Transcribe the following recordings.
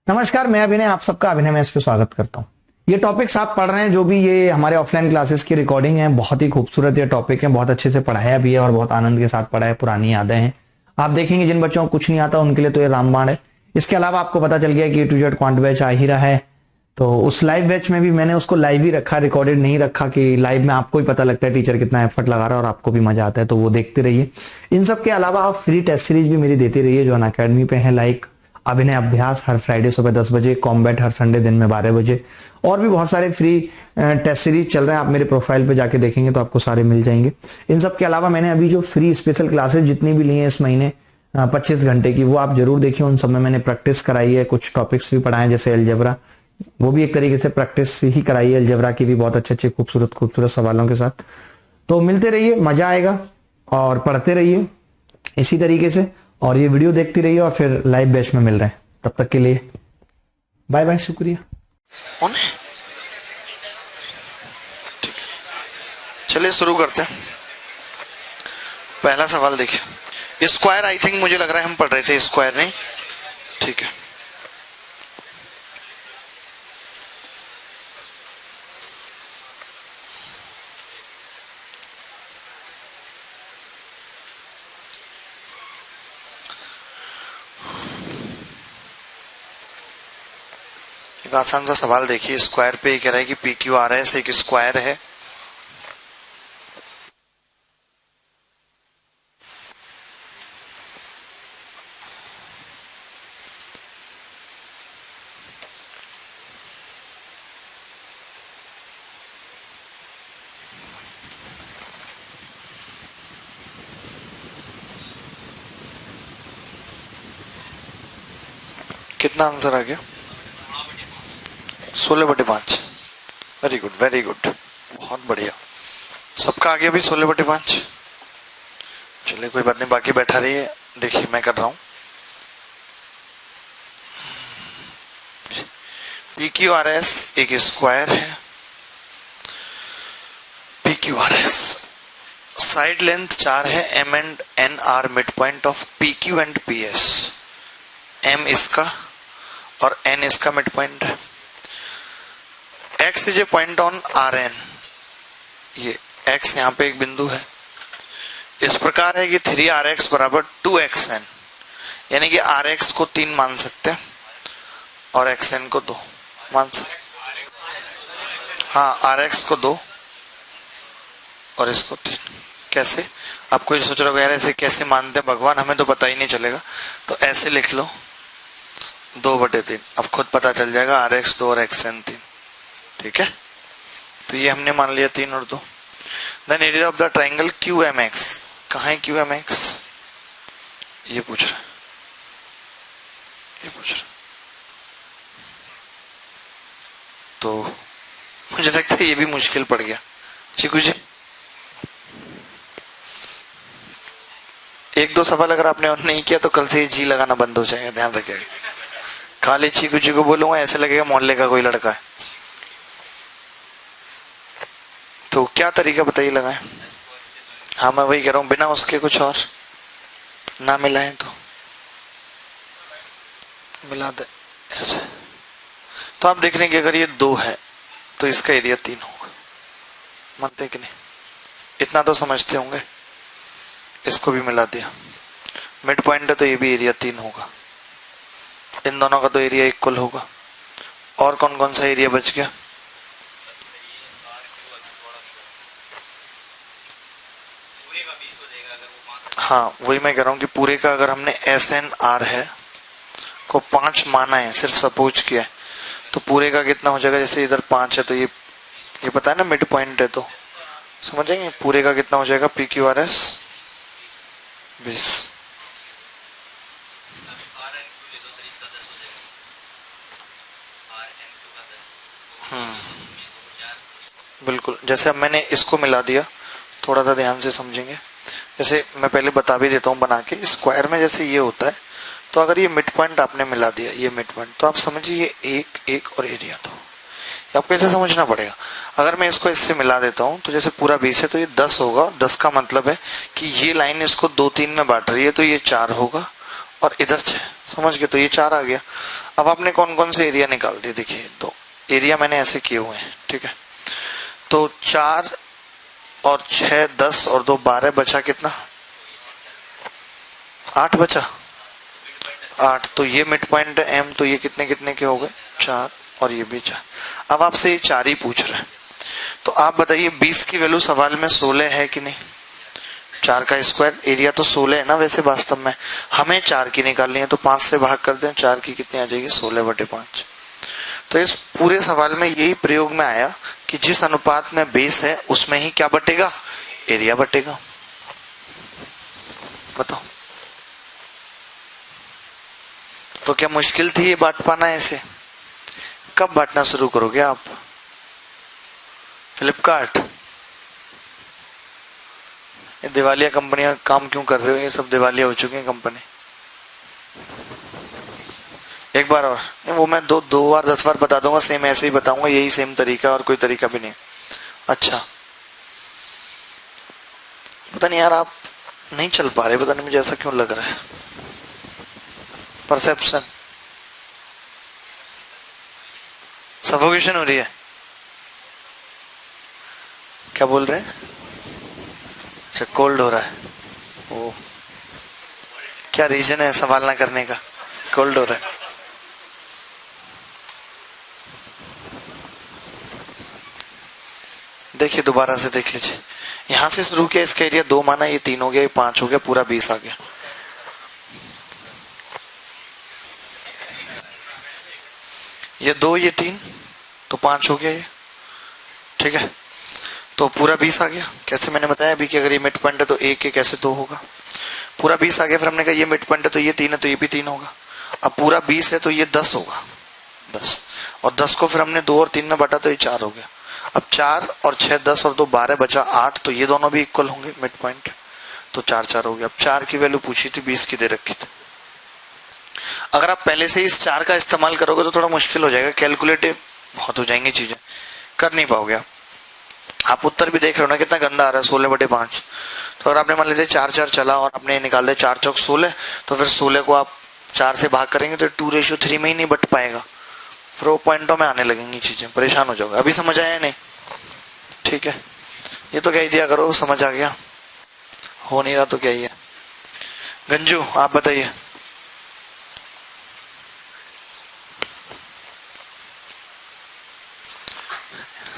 नमस्कार, मैं अभिनय आप सबका अभिनय में इस पे स्वागत करता हूँ। ये टॉपिक्स आप पढ़ रहे हैं जो भी ये हमारे ऑफलाइन क्लासेस की रिकॉर्डिंग है, बहुत ही खूबसूरत ये टॉपिक है, बहुत अच्छे से पढ़ाया भी है और बहुत आनंद के साथ पढ़ा है, पुरानी यादें हैं। आप देखेंगे जिन बच्चों को कुछ नहीं आता उनके लिए तो ये रामबाण है। इसके अलावा आपको पता चल गया कि ए टू जेड क्वांट बैच आ ही रहा है, तो उस लाइव बैच में भी मैंने उसको लाइव ही रखा, रिकॉर्डेड नहीं रखा कि लाइव में आपको ही पता लगता है टीचर कितना एफर्ट लगा रहा है और आपको भी मजा आता है, तो वो देखते रहिए। इन सब के अलावा आप फ्री टेस्ट सीरीज भी मेरी देते रहिए जो अनअकैडमी पे है, लाइक अभिनय अभ्यास हर फ्राइडे सुबह 10 बजे, कॉम्बैट हर संडे दिन में 12 बजे, और भी बहुत सारे फ्री टेस्ट सीरीज चल रहे हैं। आप मेरे प्रोफाइल पे जाके देखेंगे तो आपको सारे मिल जाएंगे। इन सब के अलावा मैंने अभी जो फ्री स्पेशल क्लासेस जितनी भी ली हैं इस महीने 25 घंटे की, वो आप जरूर देखिए। उन सब में मैंने प्रैक्टिस कराई है, कुछ टॉपिक्स भी पढ़ाए जैसे अलजेब्रा, वो भी एक तरीके से प्रैक्टिस ही कराई है अलजेब्रा की भी, बहुत अच्छे अच्छे खूबसूरत खूबसूरत सवालों के साथ। तो मिलते रहिए, मजा आएगा और पढ़ते रहिए इसी तरीके से, और ये वीडियो देखती रहिए और फिर लाइव बैच में मिल रहे हैं। तब तक के लिए बाय बाय, शुक्रिया। चलिए शुरू करते हैं। पहला सवाल देखिए, स्क्वायर आई थिंक मुझे लग रहा है हम पढ़ रहे थे, स्क्वायर नहीं, ठीक है। एक आसान सा सवाल देखिए, स्क्वायर पे कह रहा है कि पी क्यू आर एस एक स्क्वायर है। कितना आंसर आ गया? 16/5। वेरी गुड वेरी गुड, बहुत बढ़िया। सबका आ गया भी 16/5। चलिए कोई बात नहीं, बाकी बैठा रहिए। देखिए मैं कर रहा हूं। पी क्यू आर एस एक स्क्वायर है। P Q R S side length 4 है, M and N are mid point of P Q and P S. M इसका और एन इसका मिड पॉइंट है। X is a point on R N, ये x यहाँ पे एक बिंदु है। इस प्रकार है कि 3rx बराबर 2xn, यानी कि rx को 3 मान सकते हैं और xn को 2 मान सकते। हाँ, rx को 2 और इसको 3। कैसे? आपको ये सोच रहे हो यार ऐसे कैसे मानते हैं भगवान, हमें तो पता ही नहीं चलेगा। तो ऐसे लिख लो 2/3, अब खुद पता चल जाएगा rx 2 और xn 3। ठीक है, तो ये हमने मान लिया 3 और 2। Then area of the triangle QMX, कहाँ है QMX? ये पूछ रहा है, ये पूछ रहा है। तो मुझे लगता है ये भी मुश्किल पड़ गया। चीकू जी, 1-2 सवाल अगर आपने और नहीं किया तो कल से जी लगाना बंद हो जाएगा, ध्यान रखिएगा। खाली चीकू जी को बोलूंगा ऐसे लगेगा मोहल्ले का कोई लड़का है। तो क्या तरीका बताइए लगाएं? हाँ मैं वही कह रहा हूँ, बिना उसके कुछ और ना मिलाएं तो मिला दे ऐसे। तो आप देख रहे हैं कि अगर ये 2 है तो इसका एरिया 3 होगा। मानते कि नहीं? इतना तो समझते होंगे। इसको भी मिला दिया, मिड पॉइंट है तो ये भी एरिया 3 होगा। इन दोनों का तो एरिया इक्वल होगा। और कौन कौन सा एरिया बच गया? हाँ वही मैं कह रहा हूँ कि पूरे का अगर हमने SNR है को 5 माना है, सिर्फ सपोज किया है, तो पूरे का कितना हो जाएगा? जैसे इधर 5 है तो ये पता है ना मिड पॉइंट है, तो समझेंगे पूरे का कितना हो जाएगा? PQRS 20। बिल्कुल, जैसे अब मैंने इसको मिला दिया, थोड़ा सा ध्यान से समझेंगे। जैसे मैं पहले बता भी देता हूँ बना के, स्क्वायर में जैसे ये होता है, तो अगर ये मिड पॉइंट आपने मिला दिया, ये मिड पॉइंट, तो आप समझिए ये 1 और एरिया 2, आपको ऐसे समझना पड़ेगा। अगर मैं इसको इससे मिला देता हूँ तो जैसे पूरा 20 है तो ये 10 होगा। 10 का मतलब है कि ये लाइन इसको 2-3 में बांट रही है, तो ये 4 होगा और इधर 6, समझ गए? तो ये 4 आ गया। अब आपने कौन कौन से एरिया निकाल दिए, देखिए तो एरिया मैंने ऐसे किए हुए हैं, ठीक है। तो 4 और 6 10 और 2 12 बचा कितना, 8 बचा, 8। तो ये मिड पॉइंट है एम, तो ये कितने कितने के हो गए, 4 और ये भी 4। अब आपसे ये 4 ही पूछ रहे हैं, तो आप बताइए 20 की वैल्यू सवाल में 16 है कि नहीं। 4 का स्क्वायर, एरिया तो 16 है ना वैसे वास्तव में, हमें 4 की निकालनी है, तो 5 से भाग कर दें, 4 की कितनी आ जाएगी, 16/5। तो इस पूरे सवाल में यही प्रयोग में आया कि जिस अनुपात में बेस है उसमें ही क्या बटेगा, एरिया बटेगा। बताओ, तो क्या मुश्किल थी ये बांट पाना ऐसे। कब बांटना शुरू करोगे आप, फ्लिपकार्ट, ये दिवालिया कंपनियां काम क्यों कर रहे हो, ये सब दिवालिया हो चुकी हैं कंपनी। एक बार और, नहीं वो मैं दो बार 10 बार बता दूंगा, सेम ऐसे ही बताऊंगा, यही सेम तरीका और कोई तरीका भी नहीं। अच्छा, पता नहीं यार आप नहीं चल पा रहे, पता नहीं मुझे ऐसा क्यों लग रहा है। परसेप्शन, सफोकेशन हो रही है, क्या बोल रहे हैं, अच्छा कोल्ड हो रहा है। ओ, क्या रीजन है सवाल ना करने का, कोल्ड हो रहा है। देखिए दोबारा से देख लीजिए, यहां से शुरू किया, इसका एरिया 2 माना, ये 3 हो गया, ये 5 हो गया, पूरा 20 आ गया। ये 2 ये 3 तो 5 हो गया ये, ठीक है। तो पूरा 20 आ गया। कैसे, मैंने बताया अभी कि अगर ये मिड पॉइंट है तो 1 कैसे 2 होगा, पूरा 20 आ गया। फिर हमने कहा ये मिड पॉइंट है तो ये 3 है तो ये भी 3 होगा। अब पूरा 20 है तो ये 10 होगा, 10, और 10 को फिर हमने 2 और 3 में बांटा तो ये 4 हो गया। अब 4 और 6 10 और 2 12 बचा 8, तो ये दोनों भी इक्वल होंगे मिड पॉइंट, तो 4 4 हो गया। अब 4 की वैल्यू पूछी थी, 20 की दे रखी थी। अगर आप पहले से इस 4 का इस्तेमाल करोगे तो थोड़ा मुश्किल हो जाएगा, कैलकुलेटिव बहुत हो जाएंगी चीजें, कर नहीं पाओगे आप उत्तर भी देख रहे हो ना कितना गंदा आ रहा है, 16/5। तो अगर आपने मान लीजिए 4 4 चला और आपने निकाल दिया 4 चौक 16, तो फिर 16 को आप 4 से भाग करेंगे तो 2:3 में ही नहीं बट पाएगा, फिर वो पॉइंटों में आने लगेंगी चीजें, परेशान हो जाओगे। अभी समझ आया नहीं, ठीक है। ये तो कह दिया करो समझ आ गया, हो नहीं रहा तो क्या ही है। गंजू आप बताइए,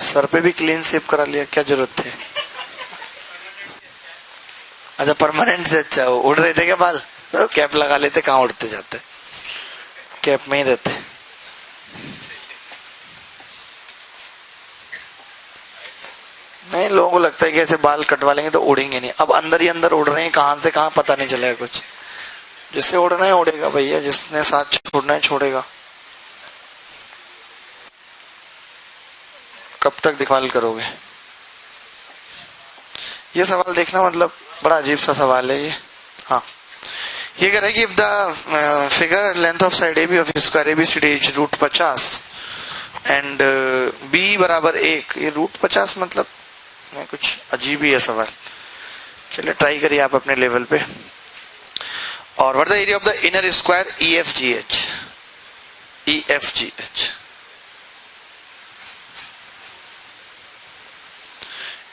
सर पे भी क्लीन शेप करा लिया, क्या जरूरत थी। अच्छा परमानेंट से अच्छा, वो उड़ रहे थे क्या बाल, तो कैप लगा लेते, कहाँ उड़ते जाते, कैप में ही रहते। नहीं, लोगों को लगता है कि ऐसे बाल कटवा लेंगे तो उड़ेंगे नहीं, अब अंदर ही अंदर उड़ रहे हैं, कहां से कहां पता नहीं चलेगा कुछ। जिससे उड़ना है उड़ेगा भैया, जिसने साथ छोड़ना है छोड़ेगा। कब तक दिखवाल करोगे, ये सवाल देखना, मतलब बड़ा अजीब सा सवाल है ये। हाँ, ये कह रहा है कि if the figure length of side A B of square A B C D is √50 and B बराबर 1, ये √50 मतलब कुछ अजीब ही है सवाल। चलिए ट्राई करिए आप अपने लेवल पे। और what the area of the inner square EFGH, EFGH,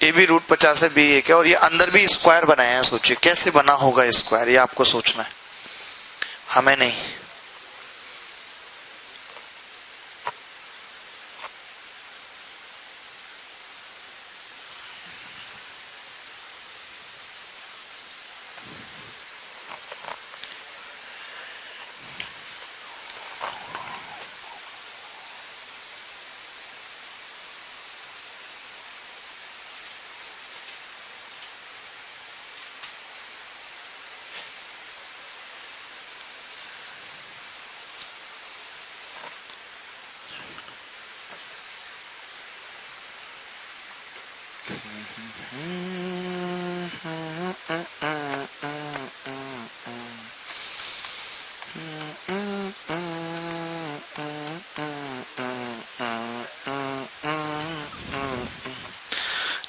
ए भी √50 है, बी 1 है, और ये अंदर भी स्क्वायर बनाया है। सोचिए कैसे बना होगा स्क्वायर, ये आपको सोचना है, हमें नहीं।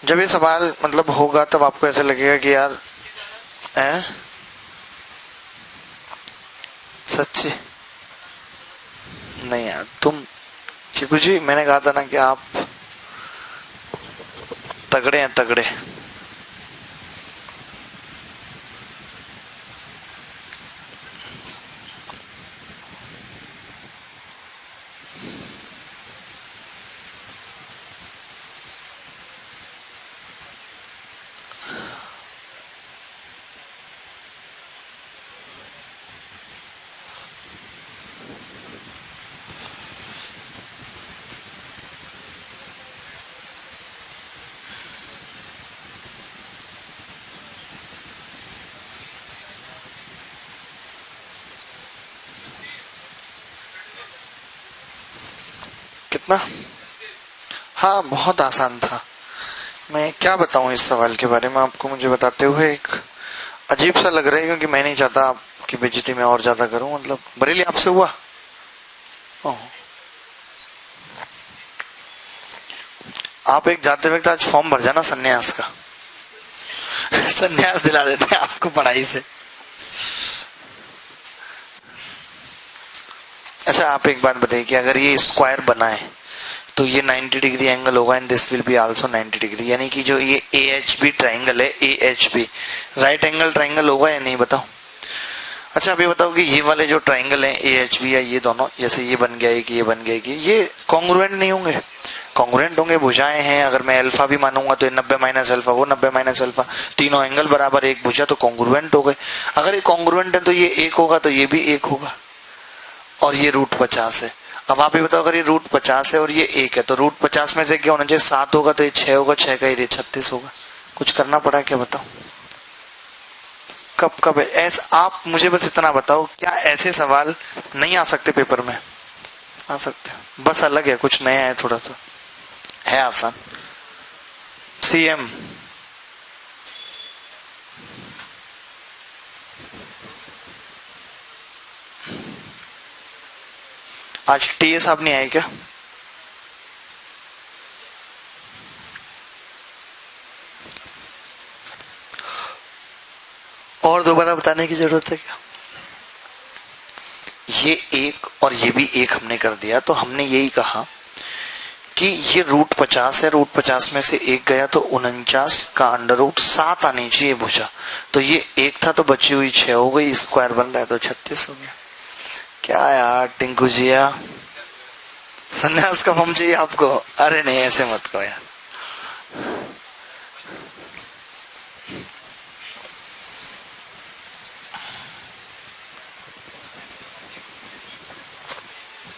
जब ये सवाल मतलब होगा तब आपको ऐसे लगेगा कि यार सच्ची नहीं यार, तुम चिकू जी, मैंने कहा था ना कि आप तगड़े हैं, तगड़े। कितना? हाँ, बहुत आसान था। मैं क्या बताऊं इस सवाल के बारे में आपको, मुझे बताते हुए एक अजीब सा लग रहा है, क्योंकि मैं नहीं चाहता आपकी बेइज्जती में और ज्यादा करूं। मतलब बरेली आपसे हुआ? ओह। आप एक जाते वक्त आज फॉर्म भर जाना सन्यास का। सन्यास दिला देते हैं आपको पढ़ाई से। अच्छा, आप एक बात बताइए कि अगर ये स्क्वायर बना है तो ये 90 डिग्री एंगल होगा and this will be also 90 degree, यानी कि जो ये AHB ट्राइंगल है, AHB राइट एंगल ट्राइंगल होगा या नहीं, बताओ। अच्छा, अभी बताओ कि ये वाले जो ट्राइंगल है AHB या ये दोनों, जैसे ये बन गया कि ये बन गया कि ये कॉन्ग्रुएंट नहीं होंगे? कॉन्ग्रुएंट होंगे, भुजाएं हैं। अगर मैं अल्फा भी मानूंगा तो 90 माइनस अल्फा, वो 90 माइनस अल्फा, तीनों एंगल बराबर, एक भुजा, तो कॉन्ग्रुएंट हो गए। अगर ये कॉन्ग्रुएंट है तो ये एक होगा तो ये भी एक होगा, और ये √50 है। अब आप ये बताओ, अगर ये √50 है और ये एक है तो √50 में से क्या होना चाहिए? 7 होगा तो ये 6 होगा, 6 का ये 36 होगा। कुछ करना पड़ा क्या, बताओ? कब कब है ऐसा? आप मुझे बस इतना बताओ, क्या ऐसे सवाल नहीं आ सकते पेपर में? आ सकते हैं, बस अलग है, कुछ नया है, थोड़ा सा है आसान। CM आज TA साहब नहीं आए क्या? और दोबारा बताने की जरूरत है क्या? ये एक और ये भी एक हमने कर दिया, तो हमने यही कहा कि ये √50 है, √50 में से एक गया तो 49 का √7 आनी चाहिए भुजा। तो ये एक था तो बची हुई 6 हो गई, स्क्वायर बन रहा है तो 36 हो गया। क्या यार टिंकू जिया, सन्यास का फॉर्म चाहिए आपको? अरे नहीं, ऐसे मत कहो यार।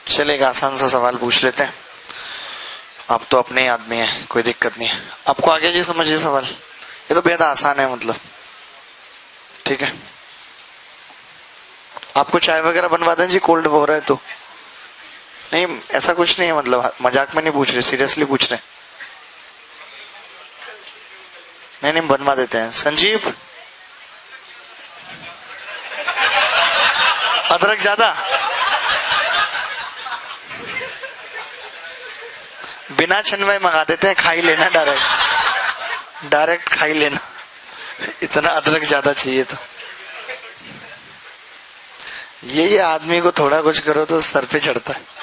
चलेगा, आसान सा सवाल पूछ लेते हैं। आप तो अपने आदमी हैं, कोई दिक्कत नहीं है। आपको आगे जी समझिए सवाल, ये तो बेहद आसान है, मतलब ठीक है। आपको चाय वगैरह बनवा दें जी, कोल्ड हो रहा है तो? नहीं, ऐसा कुछ नहीं है, मतलब मजाक में नहीं पूछ रहे, सीरियसली पूछ रहे। नहीं नहीं, बनवा देते हैं। संजीव, अदरक ज्यादा? बिना छनवाए मंगा देते हैं, खा ही लेना, डायरेक्ट डायरेक्ट खा ही लेना। इतना अदरक ज्यादा चाहिए तो ये आदमी को थोड़ा कुछ करो तो सर पे चढ़ता है।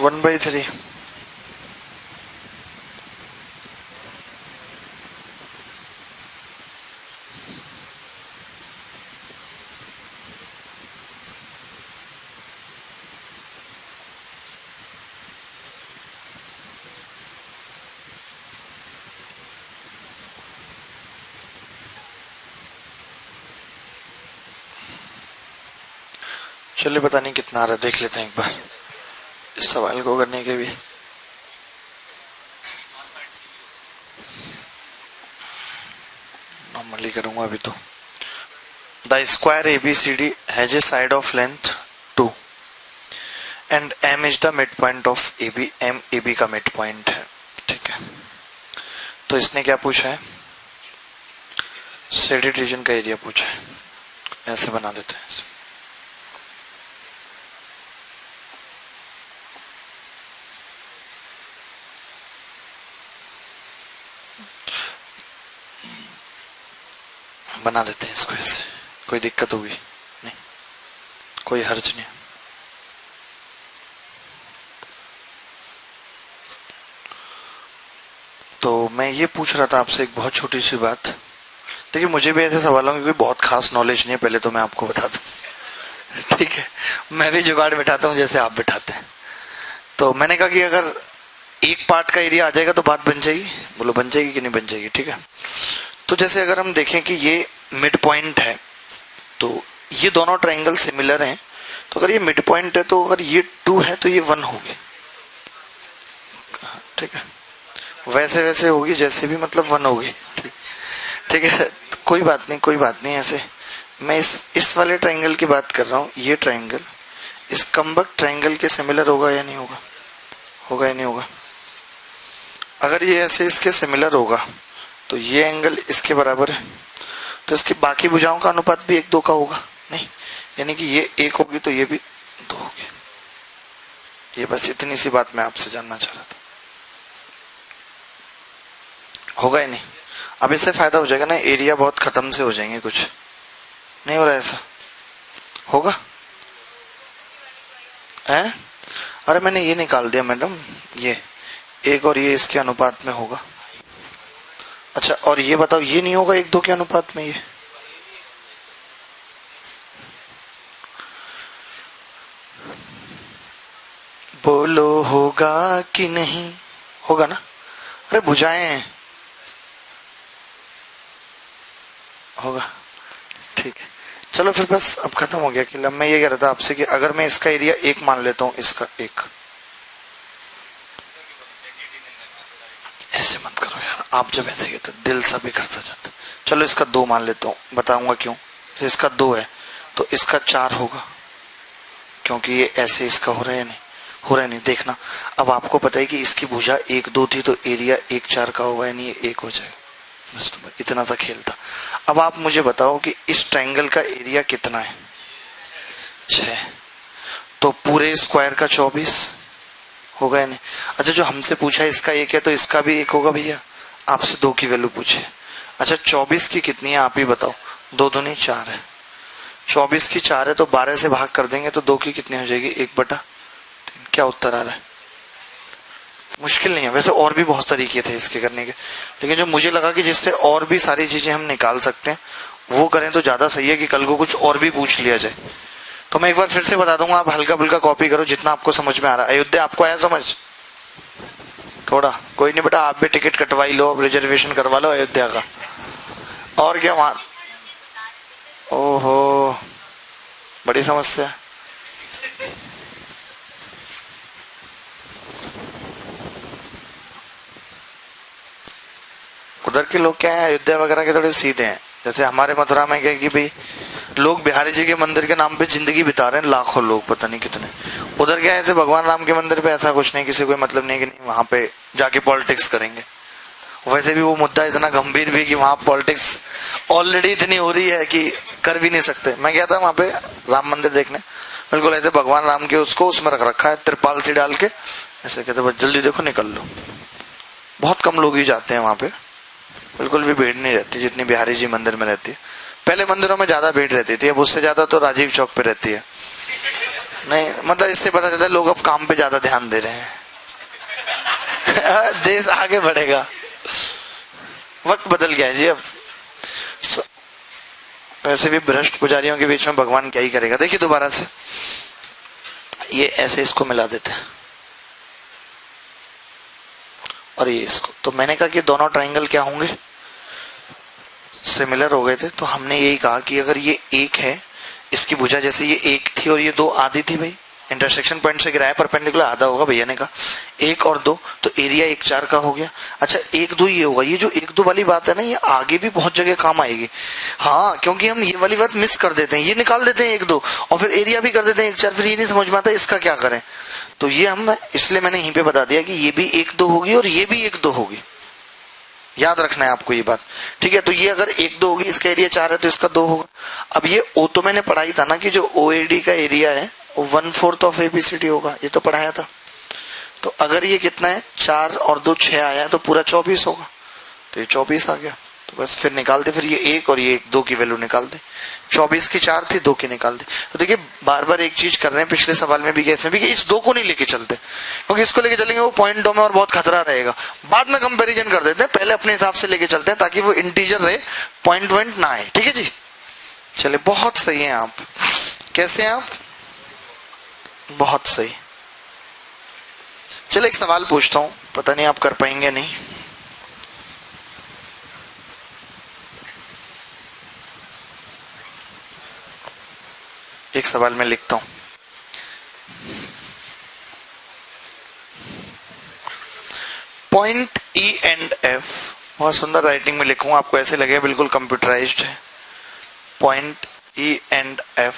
1/3। चलिए पता नहीं कितना आ रहा है, देख लेते हैं एक बार इस सवाल को करने के भी। नॉर्मली करूंगा अभी तो। The square ABCD has a side of length 2 and M is the mid point of AB। M AB का मिड पॉइंट है, ठीक है। तो इसने क्या पूछा है, शेडेड रीजन का एरिया पूछा है। ऐसे बना देते हैं, बना देते हैं इसको ऐसे। कोई दिक्कत होगी नहीं, कोई हर्ज नहीं। तो मैं ये पूछ रहा था आपसे एक बहुत छोटी सी बात। देखिए मुझे भी ऐसे सवालों की कोई बहुत खास नॉलेज नहीं है, पहले तो मैं आपको बता दूं, ठीक है। मैं भी जुगाड़ बिठाता हूँ जैसे आप बिठाते हैं। तो मैंने कहा कि अगर एक पार्ट का एरिया आ जाएगा तो बात बन जाएगी। बोलो बन जाएगी कि नहीं बन जाएगी, ठीक है। तो जैसे अगर हम देखें कि ये मिड पॉइंट है, तो ये दोनों ट्रायंगल सिमिलर हैं, तो अगर ये मिड पॉइंट है तो अगर ये 2 है तो ये 1 होगी, ठीक है। वैसे वैसे होगी जैसे भी, मतलब 1 होगी, ठीक है। कोई बात नहीं, कोई बात नहीं। ऐसे मैं इस वाले ट्रायंगल की बात कर रहा हूँ। ये ट्रायंगल इस कम्बक ट्रायंगल के सिमिलर होगा या नहीं होगा, होगा या नहीं होगा। अगर ये ऐसे इसके सिमिलर होगा तो ये एंगल इसके बराबर है, तो इसकी बाकी भुजाओं का अनुपात भी 1-2 का होगा, नहीं, यानी कि ये 1 होगी तो ये भी 2 होगी। ये बस इतनी सी बात मैं आपसे जानना चाह रहा था। होगा ही नहीं। अब इससे फायदा हो जाएगा ना, एरिया बहुत खत्म से हो जाएंगे, कुछ नहीं हो रहा ऐसा, होगा है। अरे मैंने ये निकाल दिया मैडम, ये 1 और ये इसके अनुपात में होगा। अच्छा और ये बताओ, ये नहीं होगा 1-2 के अनुपात में, ये बोलो होगा कि नहीं, होगा ना। अरे भुजाएं हैं, होगा, ठीक है। चलो फिर बस अब खत्म हो गया। कि मैं ये कह रहा था आपसे कि अगर मैं इसका एरिया 1 मान लेता हूं, इसका 1, ऐसे मत करो यार, आप जब ऐसे कहते दिल सा बिखरता जाता। चलो इसका 2 मान लेता हूँ, बताऊंगा क्यों। इसका 2 है तो इसका 4 होगा, क्योंकि ये ऐसे इसका हो रहा है नहीं, हो रहा है नहीं, देखना। अब आपको पता है कि इसकी भुजा 1-2 थी तो एरिया 1-4 का होगा, यानी ये 1 हो जाएगा। बस तो इतना सा खेल था। अब आप मुझे बताओ कि इस ट्रायंगल का एरिया कितना है, 6, तो पूरे स्क्वायर का 24 होगा या नहीं। अच्छा जो हमसे पूछा इसका 1 है तो इसका भी 1 होगा भैया। आपसे 2 की वैल्यू पूछे। अच्छा 24 की कितनी है आप ही बताओ। 2 दूनी 4 है, 24 की 4 है तो 12 से भाग कर देंगे तो 2 की कितनी हो जाएगी, 1/3। क्या उत्तर आ रहा है, मुश्किल नहीं है। वैसे और भी बहुत तरीके थे इसके करने के, लेकिन जो मुझे लगा कि जिससे और भी सारी चीजें हम निकाल सकते हैं वो करें तो ज्यादा सही है, कि कल को कुछ और भी पूछ लिया जाए। तो मैं एक बार फिर से बता दूंगा, आप हल्का फुल्का कॉपी करो जितना आपको समझ में आ रहा है। अयोध्या आपको आया समझ थोड़ा, कोई नहीं बेटा, आप भी टिकट कटवाई लो, अब रिजर्वेशन करवा लो अयोध्या का। और क्या वहां, ओहो बड़ी समस्या। उधर के लोग क्या है, अयोध्या वगैरह के थोड़े सीधे हैं। जैसे हमारे मथुरा में क्या कि भाई लोग बिहारी जी के मंदिर के नाम पे जिंदगी बिता रहे हैं, लाखों लोग, पता नहीं कितने। उधर क्या है, ऐसे भगवान राम के मंदिर पे ऐसा कुछ नहीं, किसी को मतलब नहीं कि नहीं वहां पे जाके पॉलिटिक्स करेंगे। वैसे भी वो मुद्दा इतना गंभीर भी कि वहां पॉलिटिक्स ऑलरेडी इतनी हो रही है कि कर भी नहीं सकते। मैं गया था वहां पे राम मंदिर देखने, बिल्कुल ऐसे भगवान राम के उसको उसमें रख रखा है त्रिपाल सी डाल के, ऐसे कहते बस जल्दी देखो निकल लो। बहुत कम लोग ही जाते हैं वहां पे, बिल्कुल भी भीड़ नहीं रहती जितनी बिहारी जी मंदिर में रहती है। पहले मंदिरों में ज्यादा भीड़ रहती थी, अब उससे ज्यादा तो राजीव चौक पे रहती है। नहीं, मतलब इससे पता चलता है लोग अब काम पे ज्यादा ध्यान दे रहे हैं। देश आगे बढ़ेगा, वक्त बदल गया है जी अब। वैसे भी भ्रष्ट पुजारियों के बीच में भगवान क्या ही करेगा। देखिए दोबारा से, ये ऐसे इसको मिला देते हैं और ये इसको, तो मैंने कहा कि दोनों ट्राइंगल क्या होंगे, सिमिलर हो गए थे। तो हमने यही कहा कि अगर ये एक है, इसकी भुजा जैसे ये एक थी और ये दो आधी थी भाई, इंटरसेक्शन पॉइंट से गिराया परपेंडिकुलर आधा होगा भैया ने कहा, एक और दो, तो एरिया 1/4 का हो गया। अच्छा 1/2 ये होगा। ये जो 1/2 वाली बात है ना, ये आगे भी बहुत जगह काम आएगी। हाँ, क्योंकि हम ये वाली बात मिस कर देते हैं, ये निकाल देते हैं 1/2 और फिर एरिया भी कर देते हैं 1/4, फिर ये नहीं समझ में आता इसका क्या करें। तो ये हम, इसलिए मैंने यहीं पे बता दिया कि ये भी 1/2 होगी और ये भी 1/2 होगी। याद रखना है आपको ये बात, ठीक है। तो ये अगर 1/2 होगी, इसका एरिया 4 है तो इसका 2 होगा। अब ये ओ तो मैंने पढ़ाई था ना कि जो ओएडी का एरिया है वो 1/4 ऑफ एबीसीडी होगा, ये तो पढ़ाया था। तो अगर ये कितना है, 4 और 2 6 आया तो पूरा 24 होगा, तो ये 24 आ गया। तो बस फिर निकाल दे, फिर ये 1 और ये 2 की वैल्यू निकाल दे। 24 की 4 थी, 2 की निकाल दे। तो देखिए बार बार एक चीज कर रहे हैं, पिछले सवाल में भी इसमें भी, कि इस 2 को नहीं लेके चलते, क्योंकि इसको लेके चलेंगे वो पॉइंट 2 में और बहुत खतरा रहेगा। बाद में कंपैरिजन कर देते हैं, पहले अपने हिसाब से लेके चलते हैं ताकि वो इंटीजर रहे, पॉइंट ना आए। ठीक है जी, चले, बहुत सही है आप। कैसे हैं आप? बहुत सही। चलो एक सवाल पूछता हूं, पता नहीं आप कर पाएंगे नहीं। एक सवाल मैं लिखता हूं, पॉइंट ई एंड एफ, बहुत सुंदर राइटिंग में लिखूंगा, आपको ऐसे लगेगा बिल्कुल कंप्यूटराइज्ड है। पॉइंट ई एंड एफ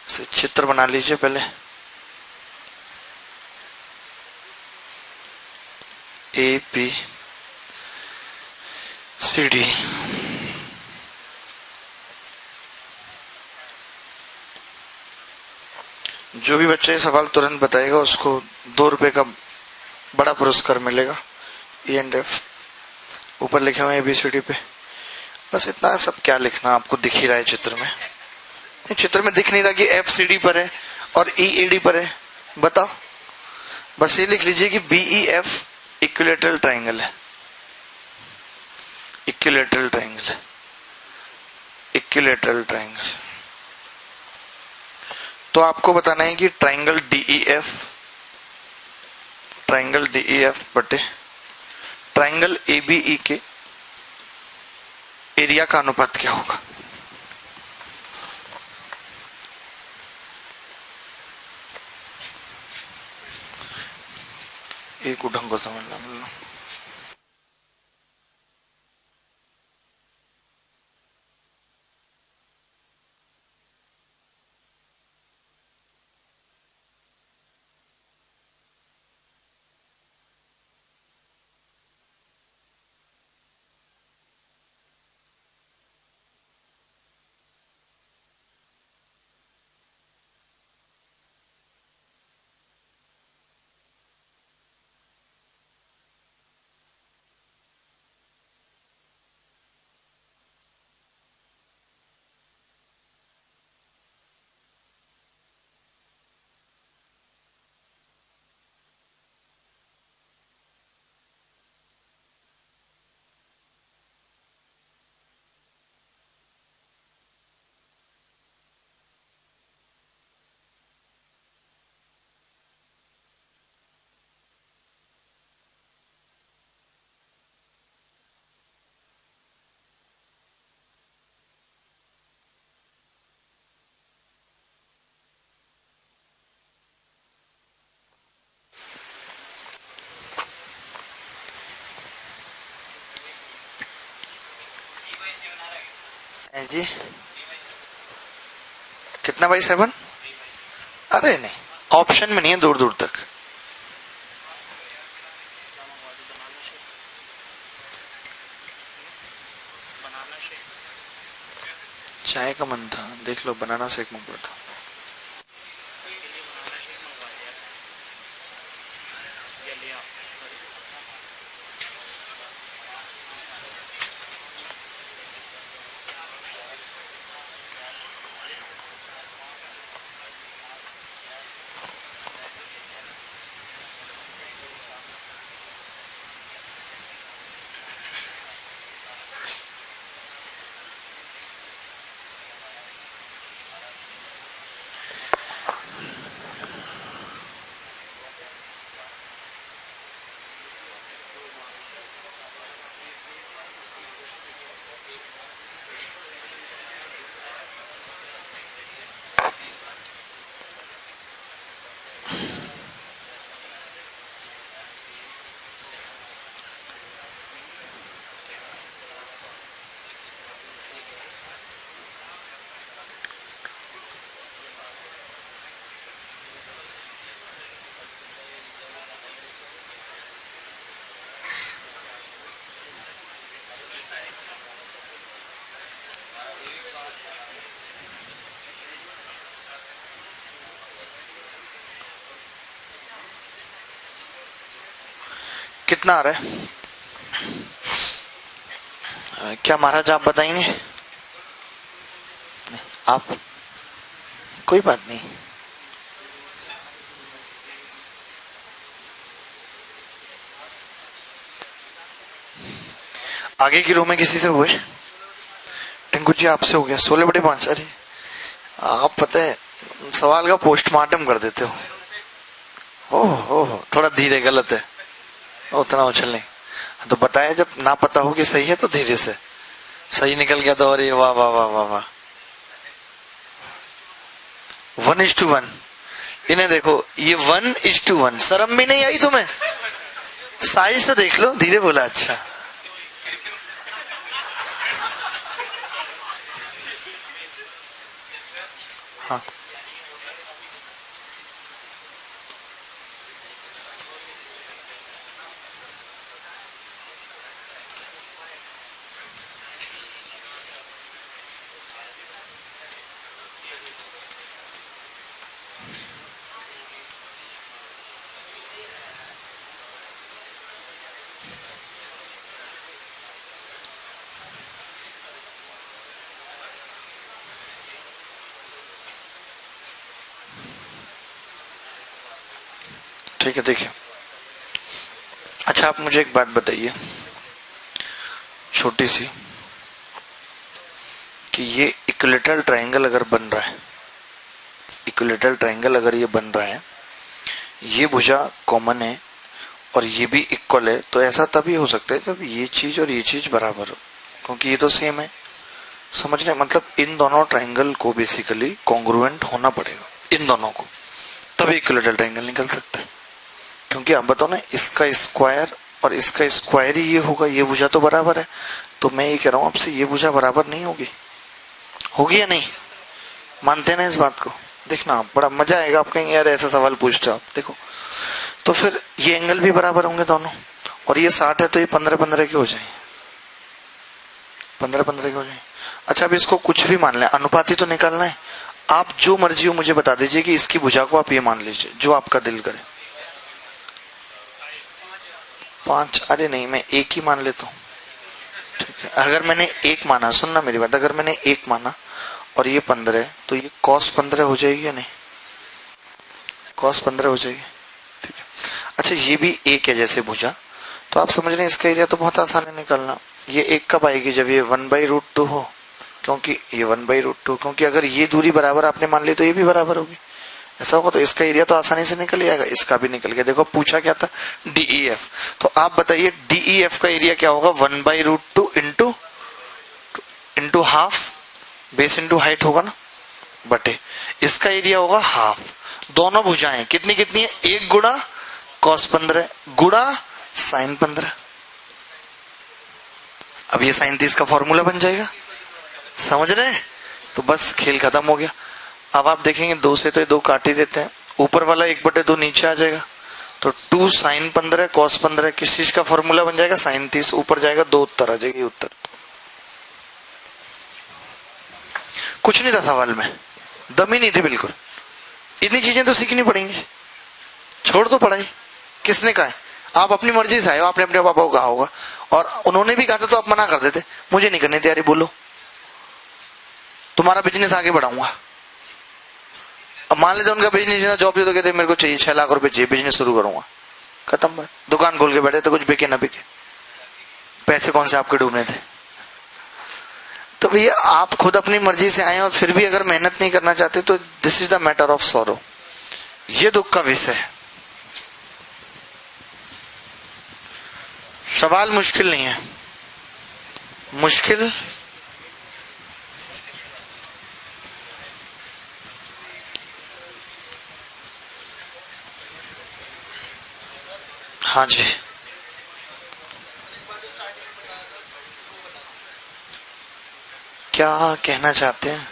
से चित्र बना लीजिए पहले। ए बी सी डी, जो भी बच्चा ये सवाल तुरंत बताएगा उसको 2 रुपए का बड़ा पुरस्कार मिलेगा। ई एंड एफ ऊपर लिखे हुए एबीसीडी पे, बस इतना सब क्या लिखना, आपको दिख ही रहा है चित्र में। चित्र में दिख नहीं रहा कि एफ सी डी पर है और ई ए डी पर है, बताओ। बस ये लिख लीजिए कि B E F equilateral triangle है, इक्विलेटरल ट्राइंगल है, इक्विलेटरल ट्राइंगल। तो आपको बताना है कि ट्राइंगल डीईएफ, ट्राइंगल डीईएफ बटे ट्राइंगल एबीई के एरिया का अनुपात क्या होगा। एक ढंग को समझना मिलना। जी कितना बाई 7? अरे नहीं, ऑप्शन में नहीं है दूर दूर तक। चाय का मन था, देख लो बनाना शेक मंगवा था। कितना आ रहा है? क्या महाराज आप बताएंगे? आप, कोई बात नहीं। आगे की रो में किसी से हुए? टिंकू जी आपसे हो गया। 16 बटे 5। अरे आप पता है सवाल का पोस्टमार्टम कर देते हो। ओह थोड़ा धीरे, गलत है उतना उछल नहीं। तो बताया जब ना पता हो कि सही है तो धीरे से। सही निकल गया तो अरे वाह वाह वाह वाह वाह। 1:1। इन्हें देखो, ये 1:1। शर्म भी नहीं आई तुम्हें? साइज तो देख लो। धीरे बोला। अच्छा हाँ, ठीक है। देखिए, अच्छा आप मुझे एक बात बताइए छोटी सी, कि ये इक्विलेटरल ट्रायंगल अगर बन रहा है, इक्विलेटरल ट्रायंगल अगर ये बन रहा है, ये भुजा कॉमन है और ये भी इक्वल है, तो ऐसा तभी हो सकता है जब ये चीज और ये चीज बराबर हो, क्योंकि ये तो सेम है। समझ रहे? मतलब इन दोनों ट्रायंगल को बेसिकली कॉन्ग्रुएंट होना पड़ेगा, इन दोनों को, तभी इक्विलेटरल ट्रायंगल निकल सकता है। क्योंकि आप बताओ ना, इसका स्क्वायर और इसका स्क्वायर ही ये होगा, ये भुजा तो बराबर है। तो मैं ये कह रहा हूं आपसे, ये भुजा बराबर नहीं होगी? होगी या नहीं? मानते हैं ना इस बात को? देखना आप, बड़ा मजा आएगा। आप कहेंगे यार ऐसा सवाल पूछते हो आप। देखो, तो फिर ये एंगल भी बराबर होंगे दोनों, और ये 60 है तो ये 15-15 के हो जाए, 15-15 के हो जाए। अच्छा, अब इसको कुछ भी मान लें, अनुपाती तो निकालना है। आप जो मर्जी हो मुझे बता दीजिए कि इसकी भुजा को आप ये मान लीजिए, जो आपका दिल करे। 5? अरे नहीं, मैं 1 ही मान लेता हूँ। ठीक है, अगर मैंने 1 माना, सुनना मेरी बात, अगर मैंने 1 माना और ये 15 है, तो ये cos 15 हो जाएगी या नहीं? cos 15 हो जाएगी। ठीक है। अच्छा, ये भी 1 है जैसे भुजा, तो आप समझ रहे हैं इसका एरिया तो बहुत आसान है निकालना। ये 1 कब आएगी? जब ये 1/√2 हो, क्योंकि ये 1/√2, क्योंकि अगर ये दूरी बराबर आपने मान ली तो ये भी बराबर होगी। ऐसा होगा तो इसका एरिया तो आसानी से निकल जाएगा, इसका भी निकल गया। देखो पूछा क्या था? DEF। तो आप बताइए DEF का एरिया क्या होगा? 1/√2 into half, base into height होगा ना, बटे इसका एरिया होगा हाफ। दोनों भुजाएं कितनी कितनी है? 1 गुणा cos 15 गुणा sin 15। अब ये sin 30 का फॉर्मूला बन जाएगा। समझ रहे हैं? तो बस खेल खत्म हो गया। अब आप देखेंगे 2 से तो ये 2 काट ही देते हैं, ऊपर वाला 1/2 नीचे आ जाएगा, तो 2 sin 15 cos 15 किस चीज का फॉर्मूला बन जाएगा? sin 30। ऊपर जाएगा 2 उत्तर आ जाएगी। उत्तर कुछ नहीं था सवाल में, दम ही नहीं थी बिल्कुल। इतनी चीजें तो सीखनी पड़ेंगी, छोड़ दो पढ़ाई। किसने कहा है? आप अपनी मर्जी से आए हो, आपने अपने पापा को कहा होगा, और उन्होंने भी कहा था तो आप मना कर देते, मुझे नहीं करनी तैयारी, बोलो तुम्हारा बिजनेस आगे बढ़ाऊंगा। अब मान लेते उनका बिजनेस जॉब तो कहते मेरे को चाहिए 6 लाख रुपए चाहिए, बिजनेस शुरू करूंगा, खत्म बात। दुकान खोल के बैठे तो कुछ बिके ना बिके, पैसे कौन से आपके डूबने थे? तो भैया आप खुद अपनी मर्जी से आए और फिर भी अगर मेहनत नहीं करना चाहते तो this is the matter of sorrow, ये दुख का विषय है। सवाल मुश्किल नहीं है, मुश्किल हाँ जी। क्या कहना चाहते हैं?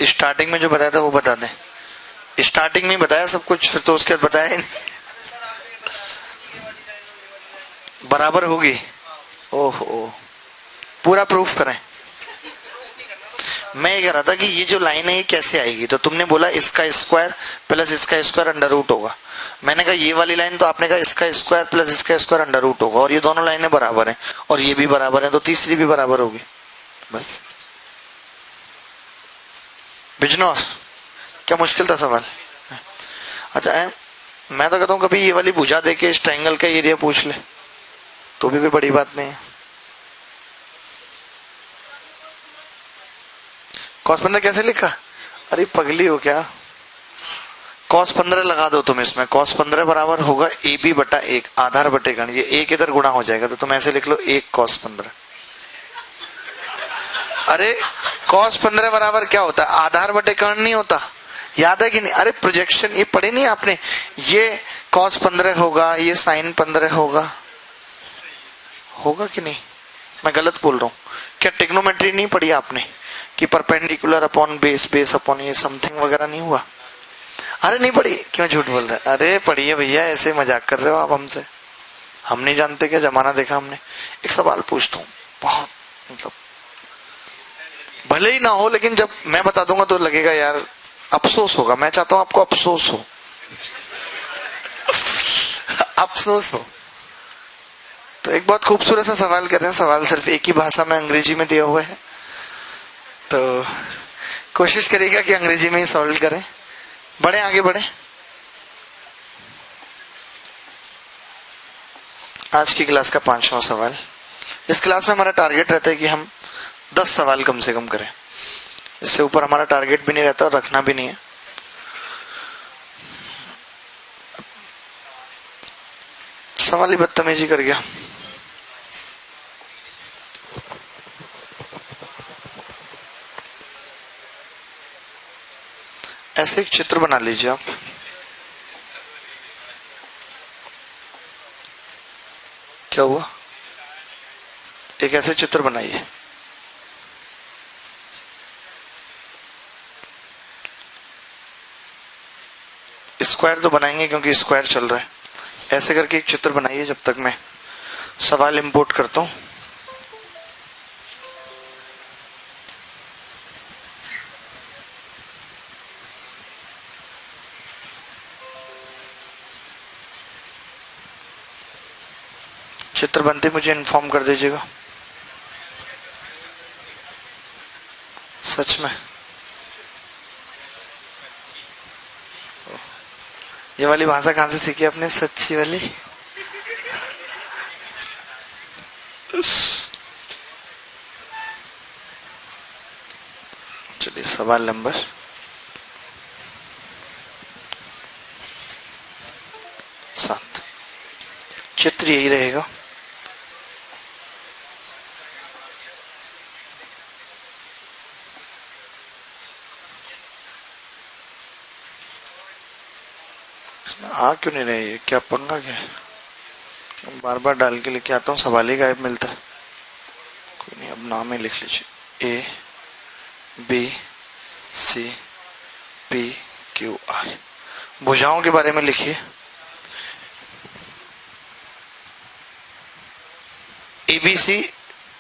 स्टार्टिंग में जो बताया था वो बता दें। स्टार्टिंग में बताया सब कुछ, फिर तो उसके बाद बताया ही नहीं। बराबर होगी? ओहो, पूरा प्रूफ करें। मैं ये कह रहा था कि ये जो लाइन है ये कैसे आएगी, तो तुमने बोला इसका स्क्वायर प्लस इसका स्क्वायर अंडर रूट होगा। मैंने कहा ये वाली लाइन, तो आपने कहा इसका स्क्वायर प्लस इसका स्क्वायर अंडर रूट होगा, और ये दोनों लाइनें बराबर हैं और ये भी बराबर है, तो तीसरी भी बराबर होगी। बस। बिजनौर, क्या मुश्किल था सवाल? अच्छा मैं तो कहता हूँ कभी ये वाली भुजा दे के इस ट्रायंगल का एरिया पूछ ले तो भी कोई बड़ी बात नहीं है। cos 15 कैसे लिखा? अरे पगली हो क्या? cos 15 लगा दो तुम इसमें, cos 15 बराबर होगा AB बटा 1 आधार बटे कर्ण, ये एक इधर गुणा हो जाएगा, तो तुम ऐसे लिख लो 1 cos 15। अरे cos 15 बराबर क्या होता है? आधार बटे कर्ण नहीं होता, याद है कि नहीं? अरे प्रोजेक्शन ये पढ़े नहीं आपने? ये cos 15 होगा, ये sin 15 होगा, होगा कि नहीं? मैं गलत बोल रहा हूँ क्या? ट्रिग्नोमेट्री नहीं पढ़ी आपने कि perpendicular upon base, base upon ये समथिंग वगैरह नहीं हुआ? अरे नहीं पढ़ी, क्यों झूठ बोल रहे? अरे पढ़िए भैया, ऐसे मजाक कर रहे हो आप हमसे? हम नहीं जानते क्या? जमाना देखा हमने। एक सवाल पूछता हूँ, बहुत मतलब भले ही ना हो, लेकिन जब मैं बता दूंगा तो लगेगा यार अफसोस होगा। मैं चाहता हूं आपको अफसोस हो अफसोस हो। तो एक बहुत खूबसूरत सा सवाल कर रहे हैं, सवाल सिर्फ एक ही भाषा में अंग्रेजी में दिया हुआ है, तो कोशिश करिएगा कि अंग्रेजी में ही सॉल्व करें। बढ़े आगे बढ़े। आज की क्लास का 5वां सवाल। इस क्लास में हमारा टारगेट रहता है कि हम 10 सवाल कम से कम करें, इससे ऊपर हमारा टारगेट भी नहीं रहता और रखना भी नहीं है। सवाल ही बदतमीजी कर गया। ऐसे एक चित्र बना लीजिए आप। क्या हुआ? एक ऐसे चित्र बनाइए। स्क्वायर तो बनाएंगे क्योंकि स्क्वायर चल रहा है। ऐसे करके एक चित्र बनाइए जब तक मैं सवाल इंपोर्ट करता हूं। चित्र बनते मुझे इन्फॉर्म कर दीजिएगा। सच में ये वाली भाषा कहां से सीखी आपने, सच्ची वाली? चलिए सवाल नंबर 7। चित्र यही रहेगा। आ क्यों नहीं रही है? क्या पंगा क्या है? बार बार डाल के लेके आता हूँ, सवाल ही गायब मिलता है। कोई नहीं, अब नाम ही लिख लीजिए, A B C P Q R। भुजाओं के बारे में लिखिए। ABC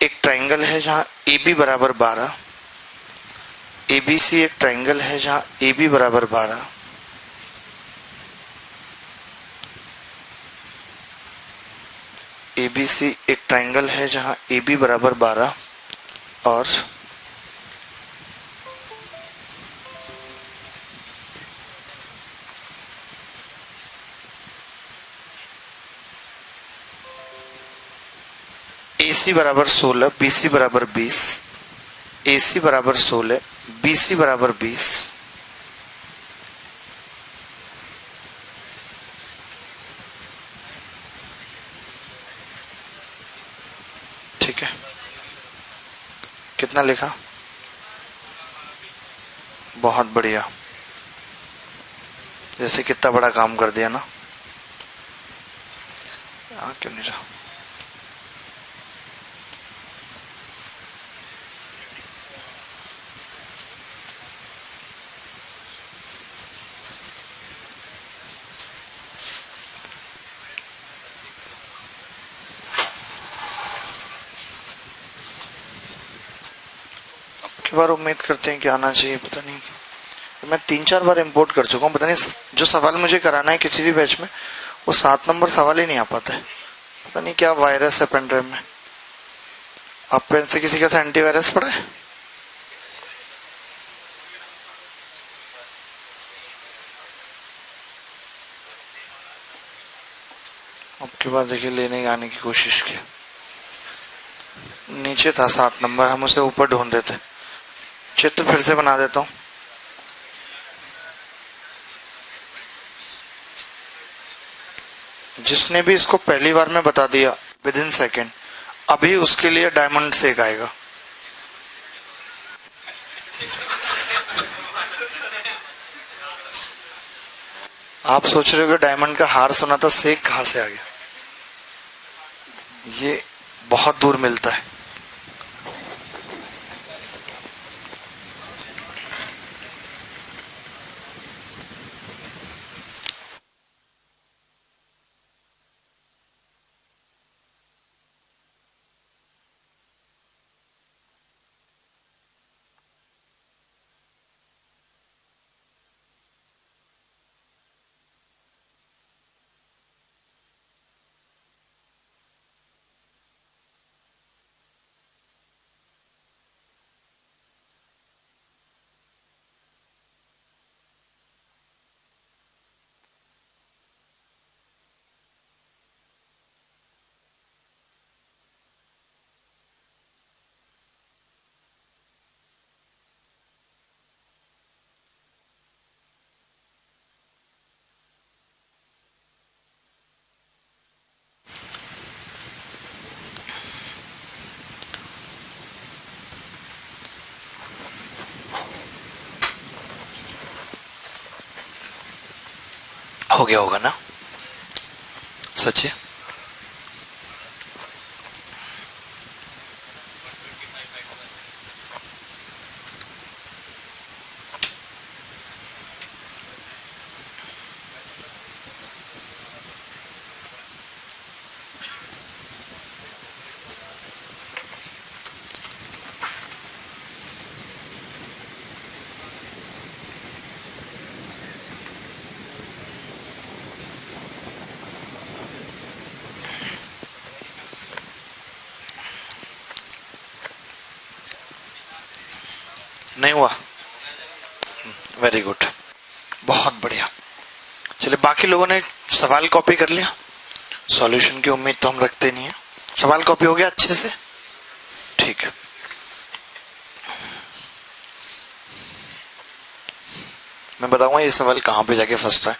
एक ट्रायंगल है जहां AB बराबर 12। ABC एक ट्रायंगल है जहां AB बराबर 12। ABC एक ट्रायंगल है जहां AB बराबर 12 और AC बराबर 16, BC बराबर 20, AC बराबर 16, BC बराबर 20। ठीक है, कितना लिखा? बहुत बढ़िया। जैसे कितना बड़ा काम कर दिया ना। क्यों नहीं रहा? की बार उम्मीद करते हैं कि आना चाहिए, पता नहीं मैं 3-4 बार इंपोर्ट कर चुका हूँ, पता नहीं जो सवाल मुझे कराना है किसी भी बैच में वो 7 नंबर सवाल ही नहीं आ पाता है, पता नहीं क्या वायरस है पेन ड्राइव में। आप पेन से किसी का एंटीवायरस पड़ा है? आपके बाद देखिए लेने आने की कोशिश की, नीचे था 7 नंबर, हम उसे ऊपर ढूंढ रहे थे। चित्र फिर से बना देता हूँ। जिसने भी इसको पहली बार में बता दिया विद इन सेकेंड, अभी उसके लिए डायमंड सेक आएगा। आप सोच रहे हो कि डायमंड का हार सुना था, सेक कहां से आ गया? ये बहुत दूर मिलता है। हो गया होगा ना? सच है। नहीं हुआ? वेरी गुड, बहुत बढ़िया। चलिए, बाकी लोगों ने सवाल कॉपी कर लिया? सॉल्यूशन की उम्मीद तो हम रखते नहीं है। सवाल कॉपी हो गया अच्छे से? ठीक है। मैं बताऊंगा ये सवाल कहां पे जाके फंसता है।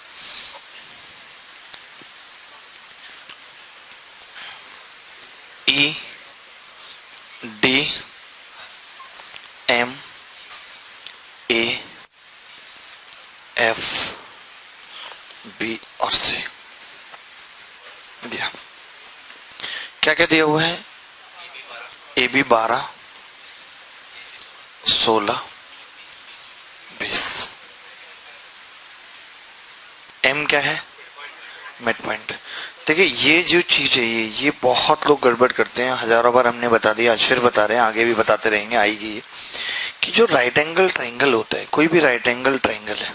E D M A F B और सी दिया। क्या क्या दिया हुआ है? A B 12, 16, 20। एम क्या है? Mid point. देखिए, ये जो चीज है ये बहुत लोग गड़बड़ करते हैं। हजारों बार हमने बता दिया, आज फिर बता रहे हैं, आगे भी बताते रहेंगे, आएगी ये कि जो राइट एंगल ट्राइंगल होता है, कोई भी राइट एंगल ट्राइंगल है,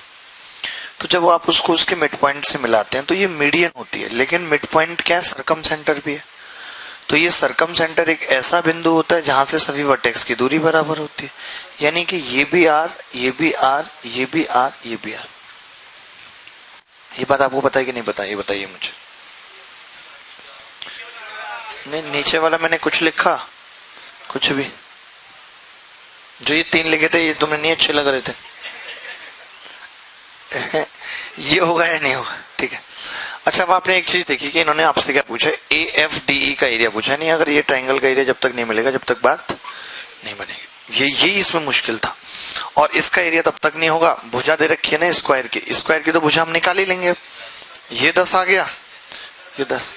तो जब आप उसको उसके मिड पॉइंट से मिलाते हैं तो ये मीडियन होती है। लेकिन मिड पॉइंट क्या है? सरकम सेंटर भी है। तो ये सरकम सेंटर एक ऐसा बिंदु होता है जहां से सभी वर्टेक्स की दूरी बराबर होती है। यानी कि ये भी आर, ये भी आर, ये भी आर, ये भी आर। ये बात आपको पता है कि नहीं पता? ये बताइए मुझे। नहीं, नीचे वाला मैंने कुछ लिखा? कुछ भी? जो ये 3 लिखे थे ये तुम्हें नहीं अच्छे लग रहे थे? ये होगा या नहीं होगा? ठीक है। अच्छा, अब आपने एक चीज देखी कि इन्होंने आपसे क्या पूछा? ए एफ डी ई का एरिया पूछा। नहीं, अगर ये ट्रायंगल का एरिया जब तक नहीं मिलेगा जब तक बात नहीं बनेगी। ये इसमें मुश्किल था। और इसका एरिया तब तक नहीं होगा, भुजा दे रखी है ना स्क्वायर की, स्क्वायर की तो भुजा हम निकाल ही लेंगे। ये 10 आ गया, ये 10।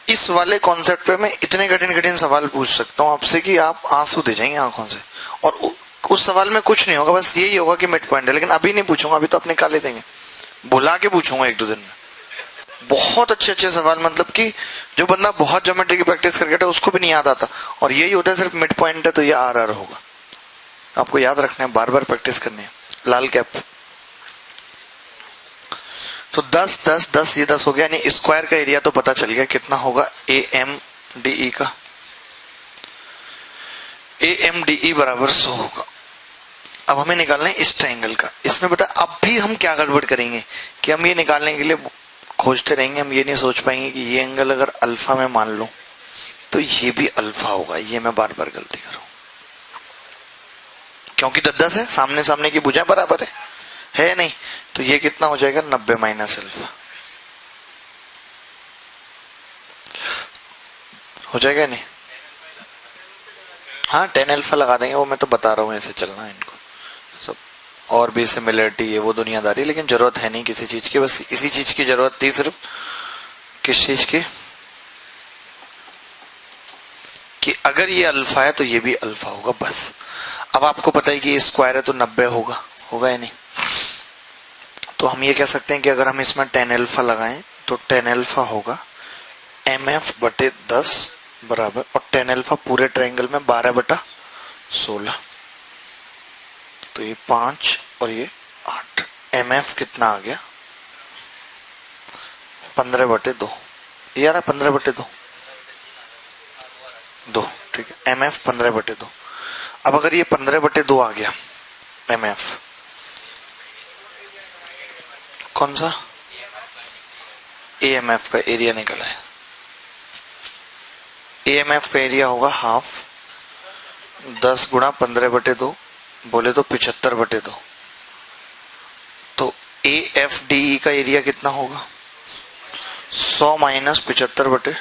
इस वाले कॉन्सेप्ट पे मैं इतने कठिन कठिन सवाल पूछ सकता हूँ आपसे कि आप आंसू दे जाएंगे आंखों से। और उस सवाल में कुछ नहीं होगा, बस यही होगा कि मिड पॉइंट है। लेकिन अभी नहीं पूछूंगा, अभी तो आप निकाल ही देंगे, बुला के पूछूंगा 1-2 दिन में। बहुत अच्छे अच्छे सवाल, मतलब कि जो बंदा बहुत ज्योमेट्री की प्रैक्टिस करके उसको भी नहीं याद आता। और यही होता है, सिर्फ मिड पॉइंट है तो ये आर आर होगा। आपको याद रखना है, बार बार प्रैक्टिस करनी है। लाल कैप। तो 10 10 10 ये 10 हो गया, यानी स्क्वायर का एरिया तो पता चल गया कितना होगा, AMDE का। AMDE बराबर 100 होगा। अब हमें निकालना है इस ट्रायंगल का। इसमें बता अब भी हम क्या गड़बड़ करेंगे कि हम ये निकालने के लिए खोजते रहेंगे, हम ये नहीं सोच पाएंगे कि ये एंगल अगर अल्फा में मान लो तो ये भी अल्फा होगा। ये मैं बार बार गलती करूं, क्योंकि 10 है, सामने सामने की भुजाएं बराबर है या नहीं? तो ये कितना हो जाएगा, 90 माइनस अल्फा हो जाएगा नहीं? हाँ 10 अल्फा लगा देंगे, वो मैं तो बता रहा हूँ ऐसे चलना है इनको सब। और भी सिमिलरिटी है वो दुनियादारी, लेकिन जरूरत है नहीं किसी चीज की, बस इसी चीज की जरूरत थी सिर्फ। किस चीज की? कि अगर ये अल्फा है तो ये भी अल्फा होगा, बस। अब आपको पता है कि ये स्क्वायर है तो 90 होगा या नहीं? तो हम ये कह सकते हैं कि अगर हम इसमें 10 अल्फा लगाएं तो 10 अल्फा होगा MF बटे 10 बराबर, और 10 अल्फा पूरे ट्रायंगल में 12/16, तो ये 5 और ये 8। MF कितना आ गया, 15/2। ये आ रहा 15/2, ठीक है। MF 15/2। अब अगर ये 15/2 आ गया MF, कौन सा? AMF का एरिया निकला है। AMF का एरिया होगा हाफ 10 गुणा 15/2, बोले तो 75/2। तो AFDE का एरिया कितना होगा, 100 माइनस 75/125।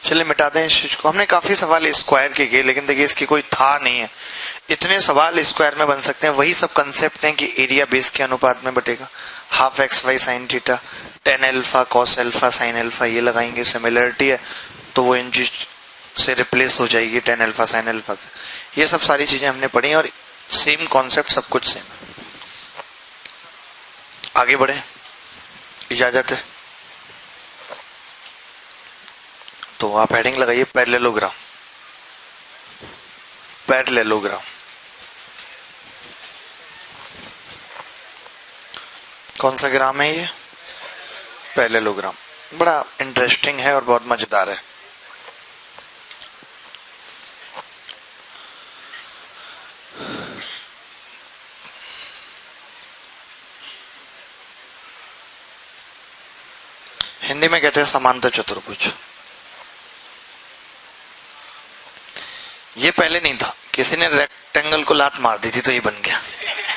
चलिए मिटा दें इस चीज को। हमने काफी सवाल स्क्वायर के किए, लेकिन देखिए इसकी कोई था नहीं है। इतने सवाल स्क्वायर में बन सकते हैं, वही सब कंसेप्ट हैं कि एरिया बेस के अनुपात में बटेगा, half XY sine theta, 10 alpha cos alpha sine alpha, ये लगाएंगे, सिमिलरिटी है तो वो इन चीज से रिप्लेस हो जाएगी 10 अल्फा साइन अल्फा से। ये सब सारी चीजें हमने पढ़ी और सेम कॉन्सेप्ट, सब कुछ सेम। आगे बढ़े, इजाजत है। तो आप हेडिंग लगाइए पैरेललोग्राम। पैरेललोग्राम कौन सा ग्राम है ये? पैरेललोग्राम। बड़ा इंटरेस्टिंग है और बहुत मजेदार है। हिंदी में कहते हैं समांतर चतुर्भुज। ये पहले नहीं था, किसी ने रेक्टेंगल को लात मार दी थी तो ये बन गया,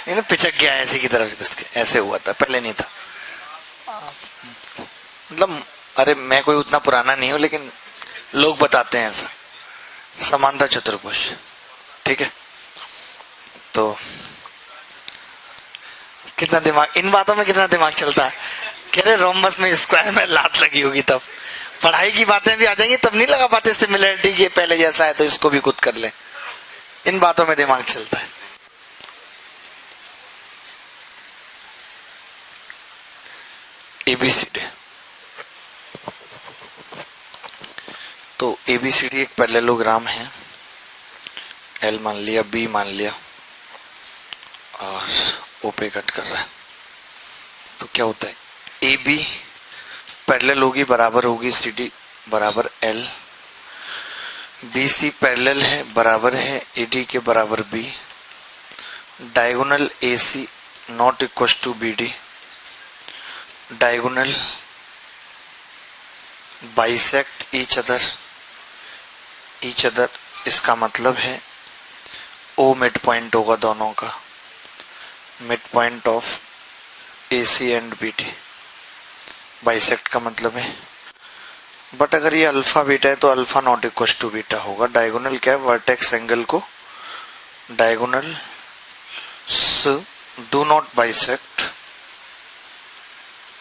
ये पिचक गया ऐसे की तरफ घुस के, ऐसे हुआ था, पहले नहीं था। मतलब अरे मैं कोई उतना पुराना नहीं हूं, लेकिन लोग बताते हैं ऐसा, समांतर चतुर्भुज। ठीक है, तो कितना दिमाग, इन बातों में कितना दिमाग चलता है। कह रहे रोमबस में स्क्वायर में लात लगी होगी, तब पढ़ाई की बातें भी आ जाएंगी, तब नहीं लगा पाते सिमिलरिटी के पहले जैसा है तो इसको भी खुद कर ले। इन बातों में दिमाग चलता है। ABCD, तो ABCD एक पैरेललोग्राम है। L मान लिया, B मान लिया, ओ पे कट कर रहा है, तो क्या होता है, ए बी पैरेलल होगी, बराबर होगी सी डी बराबर एल, बी सी पैरेलल है, बराबर है ए डी के बराबर B, diagonal A C not equal to B D, diagonal bisect each other, इसका मतलब है ओ मिड पॉइंट होगा दोनों का, mid point of A C and B D, bisect का मतलब है। बट अगर ये अल्फा बीटा है तो alpha not equal to beta होगा। डायगोनल क्या है, वर्टेक्स एंगल को, diagonal do not bisect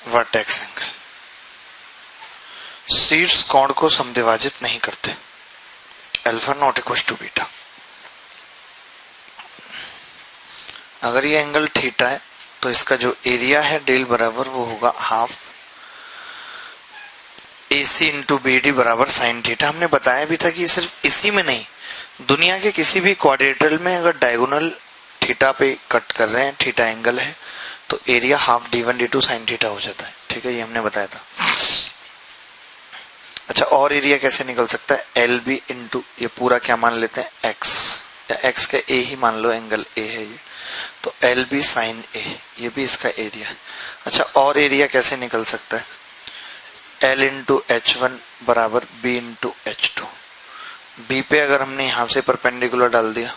vertex angle, शीर्ष कोण को समद्विभाजित नहीं करते, alpha not equal to beta. अगर ये एंगल थीटा है तो इसका जो एरिया है डेल बराबर वो होगा हाफ ए सी इंटू बी डी बराबर साइन थीटा। हमने बताया भी था कि सिर्फ इसी में नहीं, दुनिया के किसी भी क्वाड्रेटरल में अगर डायगोनल थीटा पे कट कर रहे हैं, थीटा एंगल है, तो area half D one D two sine theta हो जाता है। ठीक है, ये हमने बताया था। अच्छा, और एरिया कैसे निकल सकता है, एल बी इंटू ये पूरा क्या मान लेते हैं एक्स, या एक्स का ए ही मान लो, एंगल ए है ये, तो एल बी साइन ए, ये भी इसका एरिया है। अच्छा, और एरिया कैसे निकल सकता है, एल इंटू एच वन बराबर B into H two, B पे अगर हमने यहां से परपेंडिकुलर डाल दिया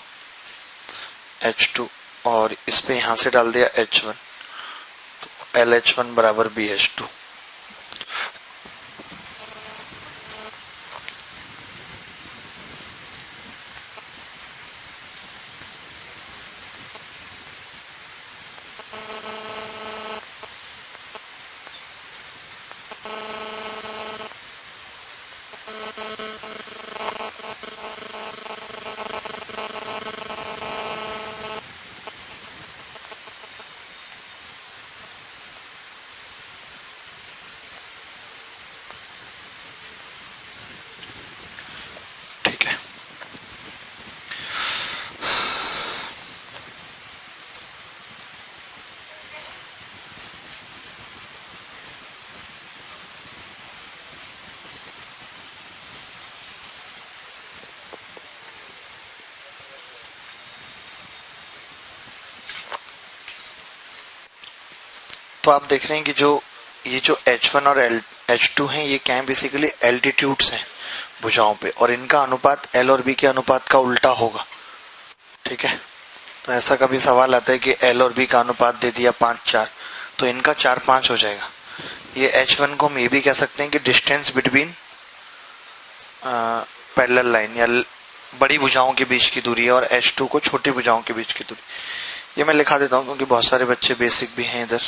H2 और इस पे यहां से डाल दिया H1, तो LH1 बराबर BH2। ठीक है, तो आप देख रहे हैं कि ये जो H1 और H2 हैं, ये क्या है, बेसिकली एल्टीट्यूड्स हैं भुजाओं पे, और इनका अनुपात L और B के अनुपात का उल्टा होगा। ठीक है, तो ऐसा कभी सवाल आता है कि L और B का अनुपात दे दिया 5-4, तो इनका 4-5 हो जाएगा। ये H1 को हम ये भी कह सकते हैं कि डिस्टेंस बिटवीन पैरेलल लाइन, या बड़ी भुजाओं के बीच की दूरी है, और H2 को छोटी भुजाओं के बीच की दूरी। ये मैं लिखा देता हूँ क्योंकि बहुत सारे बच्चे बेसिक भी हैं इधर।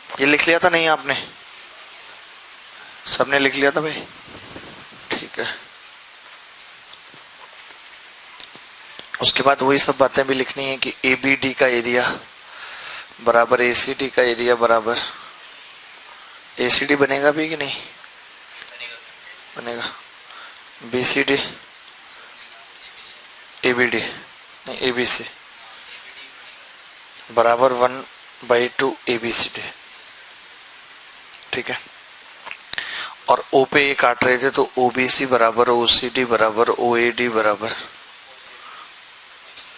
ये लिख लिया था नहीं आपने, सबने लिख लिया था भाई? ठीक है, उसके बाद वही सब बातें भी लिखनी है कि ए बी डी का एरिया बराबर ए सी डी का एरिया बराबर, ए सी डी बनेगा भी कि नहीं बनेगा, B C D A B D नहीं ए बी सी बराबर 1/2 ए बी सी डी। ठीक है, और ओ पे ये काट रहे थे, तो ओ बी सी बराबर ओ सी डी बराबर ओ ए डी बराबर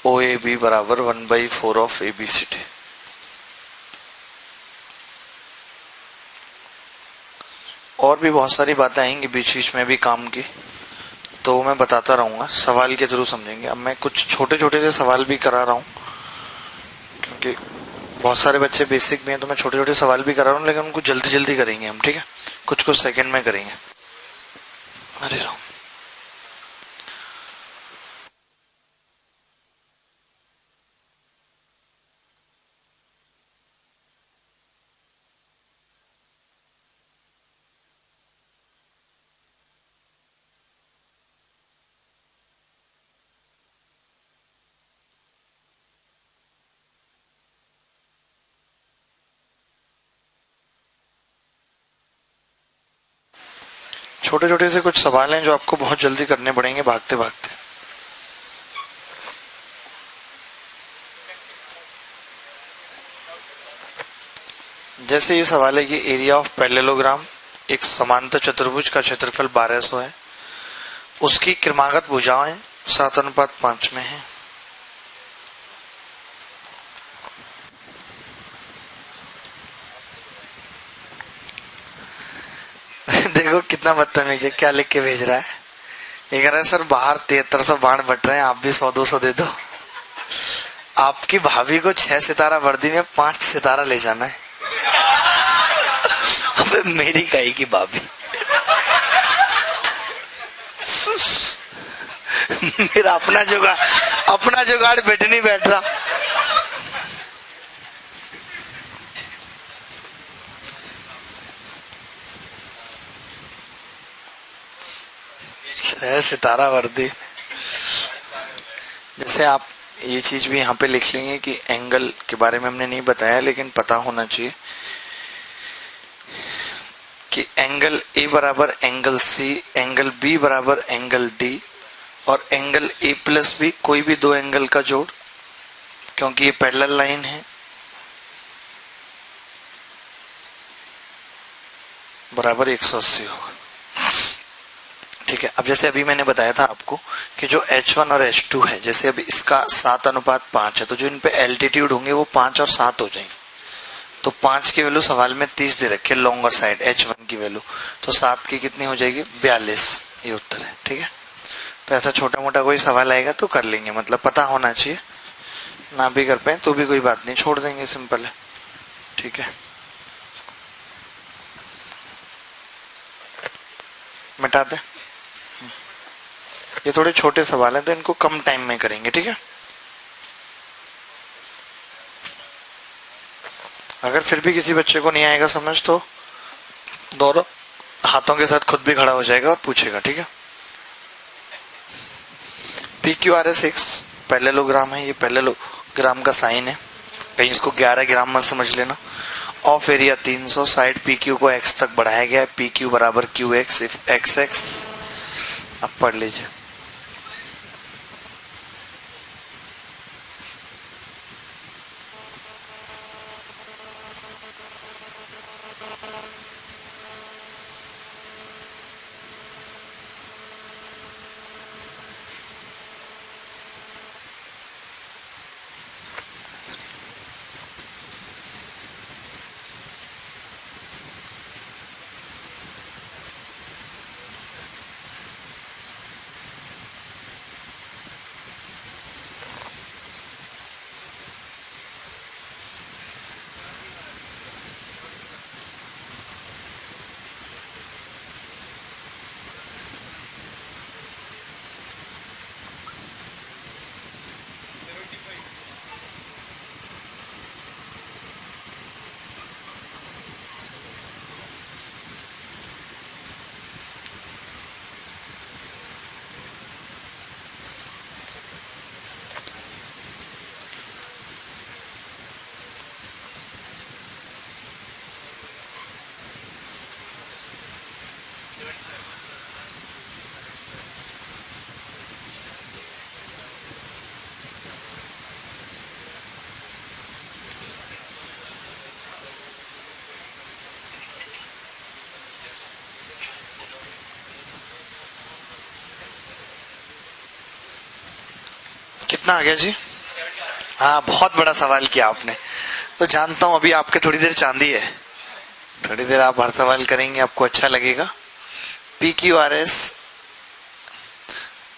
ओ ए बी बराबर 1/4 of A B C D. और भी बहुत सारी बातें आएंगी बीच बीच में भी काम की, तो मैं बताता रहूंगा, सवाल के थ्रू समझेंगे। अब मैं कुछ छोटे छोटे से सवाल भी करा रहा हूँ क्योंकि बहुत सारे बच्चे बेसिक भी हैं, तो मैं छोटे छोटे सवाल भी करा रहा हूँ, लेकिन उनको जल्दी जल्दी करेंगे हम। ठीक है, कुछ कुछ सेकंड में करेंगे। अरे राम, छोटे छोटे से कुछ सवाल हैं जो आपको बहुत जल्दी करने पड़ेंगे भागते भागते। जैसे ये सवाल है कि एरिया ऑफ पैरेललोग्राम, एक समांतर चतुर्भुज का क्षेत्रफल 1200 है, उसकी क्रमागत भुजाएं 7:5 में है। देखो कितना बदतमीज है, क्या लिख के भेज रहा है। ये कह रहा है सर बाहर 7300 बाण बट रहे हैं, आप भी 100-200 दे दो। आपकी भाभी को 6 सितारा वर्दी में 5 सितारा ले जाना है। अबे मेरी काई की भाभी। मेरा अपना जुगाड़ बैठ नहीं बैठ रहा। सितारा वर्दी। जैसे आप ये चीज भी यहाँ पे लिख लेंगे कि एंगल के बारे में हमने नहीं बताया, लेकिन पता होना चाहिए कि एंगल ए बराबर एंगल सी, एंगल बी बराबर एंगल डी, और एंगल ए प्लस बी कोई भी दो एंगल का जोड़, क्योंकि ये पैरेलल लाइन है, बराबर 180 होगा। ठीक है। अब जैसे अभी मैंने बताया था आपको कि जो H1 और H2 है, जैसे अभी इसका 7:5 है, तो जो इन पे एल्टीट्यूड होंगे वो 5 और 7 हो जाएंगे। तो 5 की वैल्यू सवाल में 30 दे रखी है लॉन्गर साइड H1 की वैल्यू, तो 7 की कितनी हो जाएगी 42। ये उत्तर है। ठीक है। तो ऐसा छोटा मोटा कोई सवाल आएगा तो कर लेंगे, मतलब पता होना चाहिए, ना भी कर पाए तो भी कोई बात नहीं, छोड़ देंगे, सिंपल है। ठीक है, मिटा दे। ये थोड़े छोटे सवाल हैं तो इनको कम टाइम में करेंगे। ठीक है। अगर फिर भी किसी बच्चे को नहीं आएगा समझ तो दोनों हाथों के साथ खुद भी खड़ा हो जाएगा और पूछेगा। ठीक है। PQRS एक पैरेललोग्राम है, ये पैरेललोग्राम का साइन है, कहीं इसको 11 ग्राम मत समझ लेना। ऑफ एरिया 300, साइड PQ को x तक बढ़ाया गया है, PQ बराबर QX इफ XX। अब पढ़ लीजिए। कितना आ गया जी? हाँ, बहुत बड़ा सवाल किया आपने। तो जानता हूं अभी आपके थोड़ी देर चांदी है, थोड़ी देर आप हर सवाल करेंगे, आपको अच्छा लगेगा। PQRS,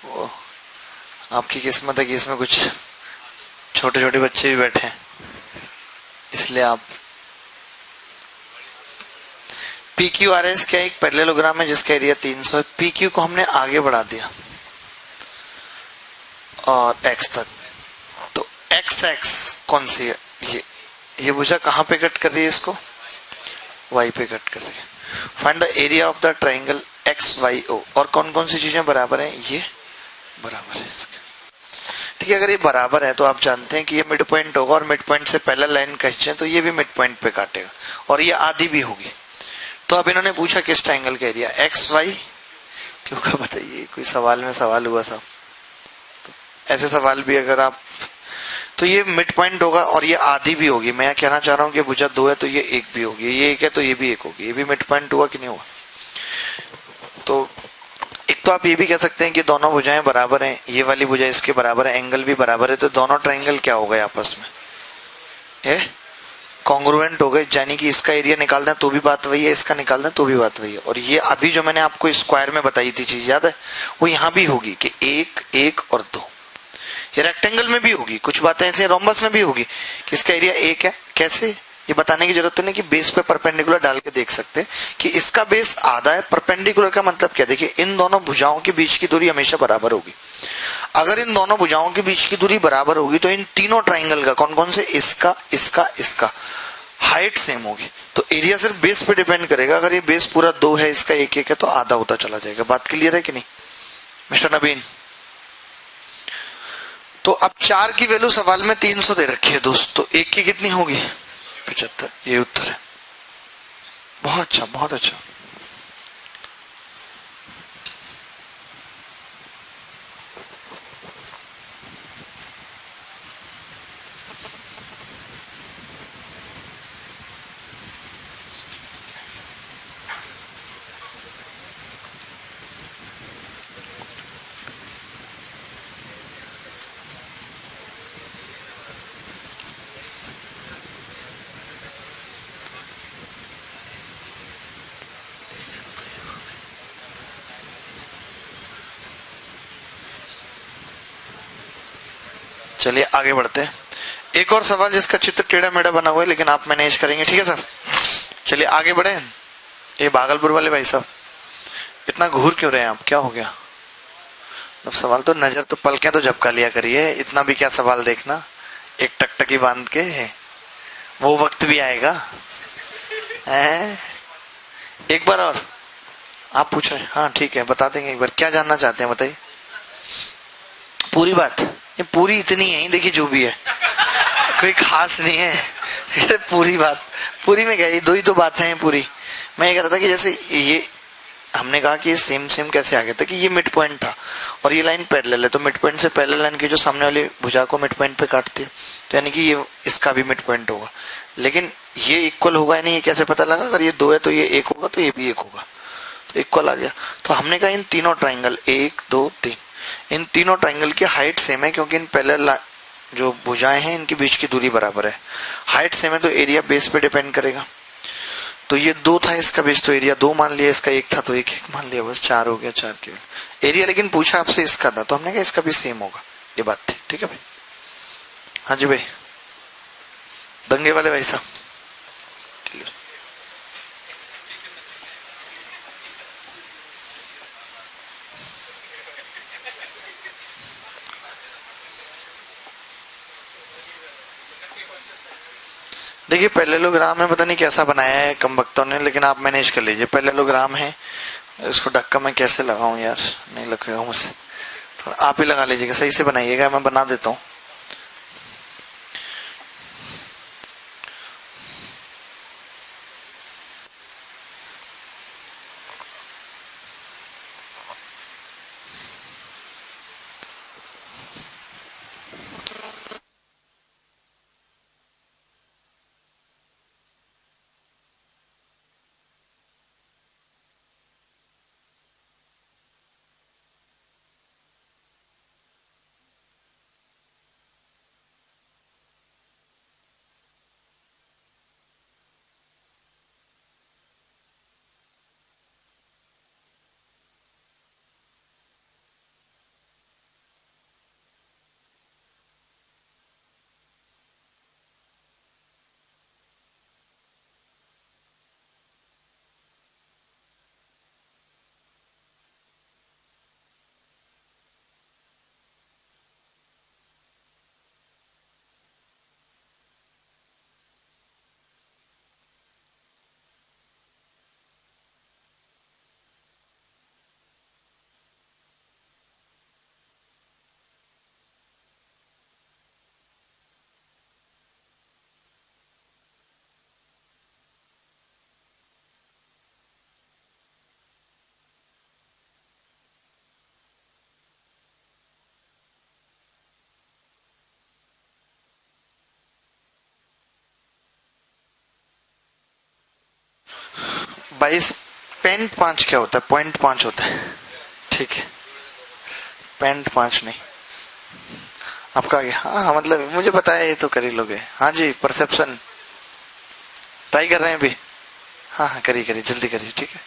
वो आपकी किस्मत है कि इसमें कुछ छोटे छोटे बच्चे भी बैठे हैं, इसलिए आप PQRS क्या एक पैरेललोग्राम है जिसका एरिया 300 है। PQ को हमने आगे बढ़ा दिया और x तक, तो XX कौन सी है? ये भुजा कहां पे कट कर रही है? इसको y पे कट कर रही है। Find the area of the triangle XYO, और कौन कौन सी चीजें बराबर हैं? ये बराबर है इसके। ठीक है। अगर ये बराबर है तो आप जानते हैं कि ये मिड पॉइंट होगा, और मिड पॉइंट से पैरेलल लाइन खींचे तो ये भी मिड पॉइंट पे काटेगा, और ये आधी भी होगी। तो अब इन्होंने पूछा किस ट्राइंगल का एरिया, XY। क्यों का बताइए, कोई सवाल में सवाल हुआ साहब। ऐसे सवाल भी अगर आप तो ये मिड पॉइंट होगा और ये आधी भी होगी। मैं कहना चाह रहा हूँ कि भुजा 2 है तो ये 1 भी होगी, ये 1 है तो ये भी 1 होगी, ये भी मिड पॉइंट हुआ कि नहीं हुआ। तो एक तो आप ये भी कह सकते हैं कि दोनों भुजाएं बराबर हैं, ये वाली भुजा इसके बराबर है, एंगल भी बराबर है, तो दोनों ट्रायंगल क्या हो गए आपस में, ये कॉन्ग्रुएंट हो गए। यानी कि इसका एरिया निकालना है तो भी बात वही है, इसका निकालना है तो भी बात वही है। और ये अभी जो मैंने आपको स्क्वायर में बताई थी चीज याद है, वो यहाँ भी होगी कि 1 1 और 2। ये रेक्टेंगल में भी होगी, कुछ बातें ऐसे रोम्बस में भी होगी कि इसका एरिया 1 है। कैसे, ये बताने की जरूरत नहीं कि बेस पे परपेंडिकुलर डाल के देख सकते हैं कि इसका बेस आधा है। परपेंडिकुलर का मतलब क्या, देखिए इन दोनों भुजाओं के बीच की दूरी हमेशा बराबर होगी। अगर इन दोनों भुजाओं के बीच की दूरी बराबर होगी तो इन तीनों ट्राइंगल का, कौन कौन से, इसका इसका इसका हाइट सेम होगी। तो एरिया सिर्फ बेस पे डिपेंड करेगा। अगर ये बेस पूरा 2 है, इसका 1 1 है, तो आधा होता चला जाएगा। बात क्लियर है कि नहीं मिस्टर नबीन। तो अब 4 की वैल्यू सवाल में 300 दे रखी है दोस्तों, 1 की कितनी होगी 75। ये उत्तर है। बहुत अच्छा, बहुत अच्छा। चलिए आगे बढ़ते हैं। एक और सवाल जिसका चित्र टेढ़ा मेढ़ा बना हुआ है, लेकिन आप मैनेज करेंगे, ठीक है सर। चलिए आगे बढ़े। ये भागलपुर वाले भाई साहब इतना घूर क्यों रहे हैं आप, क्या हो गया। अब सवाल तो नजर तो पलकें तो झपका लिया करिए, इतना भी क्या सवाल देखना एक टकटकी बांध के, वो वक्त भी आएगा। हैं? एक बार और आप पूछ रहे हैं, हाँ ठीक है बता देंगे। एक बार क्या जानना चाहते हैं बताइए, पूरी बात। ये पूरी इतनी है, देखिए जो भी है कोई खास नहीं है पूरी बात, पूरी में क्या, ये 2 ही तो बातें हैं पूरी। मैं ये कह रहा था कि जैसे ये हमने कहा कि ये सेम सेम कैसे आ गया था कि ये मिड पॉइंट था और ये लाइन पैरेलल है, तो मिड पॉइंट से पैरेलल लाइन की जो सामने वाली भुजा को मिड पॉइंट पे काटती है, तो यानी कि ये इसका भी मिड पॉइंट होगा। लेकिन ये इक्वल होगा या नहीं, ये कैसे पता लगा। अगर ये 2 है तो ये 1 होगा, तो ये भी 1 होगा, तो इक्वल आ गया। तो हमने कहा इन तीनों ट्राइंगल 1 2 3, इन तीनों ट्राइंगल की हाइट सेम है, क्योंकि इन पैरेलल जो भुजाएं हैं इनके बीच की दूरी बराबर है, हाइट सेम है, तो एरिया बेस पे डिपेंड करेगा। तो ये 2 था इसका बेस, तो एरिया 2 मान लिया, इसका 1 था तो 1 1 मान लिया, बस 4 हो गया, 4 के एरिया। लेकिन पूछा आपसे इसका था, तो हमने कहा इसका भी सेम होगा, ये बात थी, ठीक है भाई। हाँ जी भाई, दंगे वाले भाई साहब। देखिए पैरेललोग्राम है, पता नहीं कैसा बनाया है कम वक्तों ने, लेकिन आप मैनेज कर लीजिए। पैरेललोग्राम है, इसको धक्का मैं कैसे लगाऊं यार, नहीं लगेगा मुझसे, थोड़ा आप ही लगा लीजिएगा, सही से बनाइएगा, मैं बना देता हूँ। 22.5 क्या होता है? 0.5 होता है, ठीक है, 0.5 नहीं आपका आगे। हाँ मतलब मुझे पता है, ये तो कर ही लोगे। हाँ जी, परसेप्शन ट्राई कर रहे हैं अभी। हाँ हाँ करिए करिए, जल्दी करिए, ठीक है।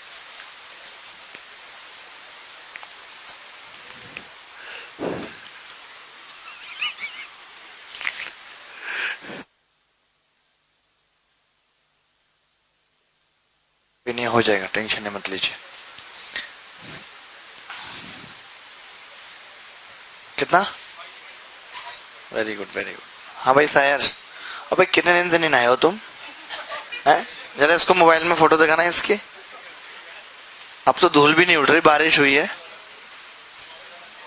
नहीं हो जाएगा, टेंशन मत लीजिए। कितना? Very good very good. हाँ भाई सायर, अबे कितने दिन से नहीं नहाए हो तुम? हैं? जरा इसको मोबाइल में फोटो दिखाना है इसकी। अब तो धूल भी नहीं उड़ रही, बारिश हुई है,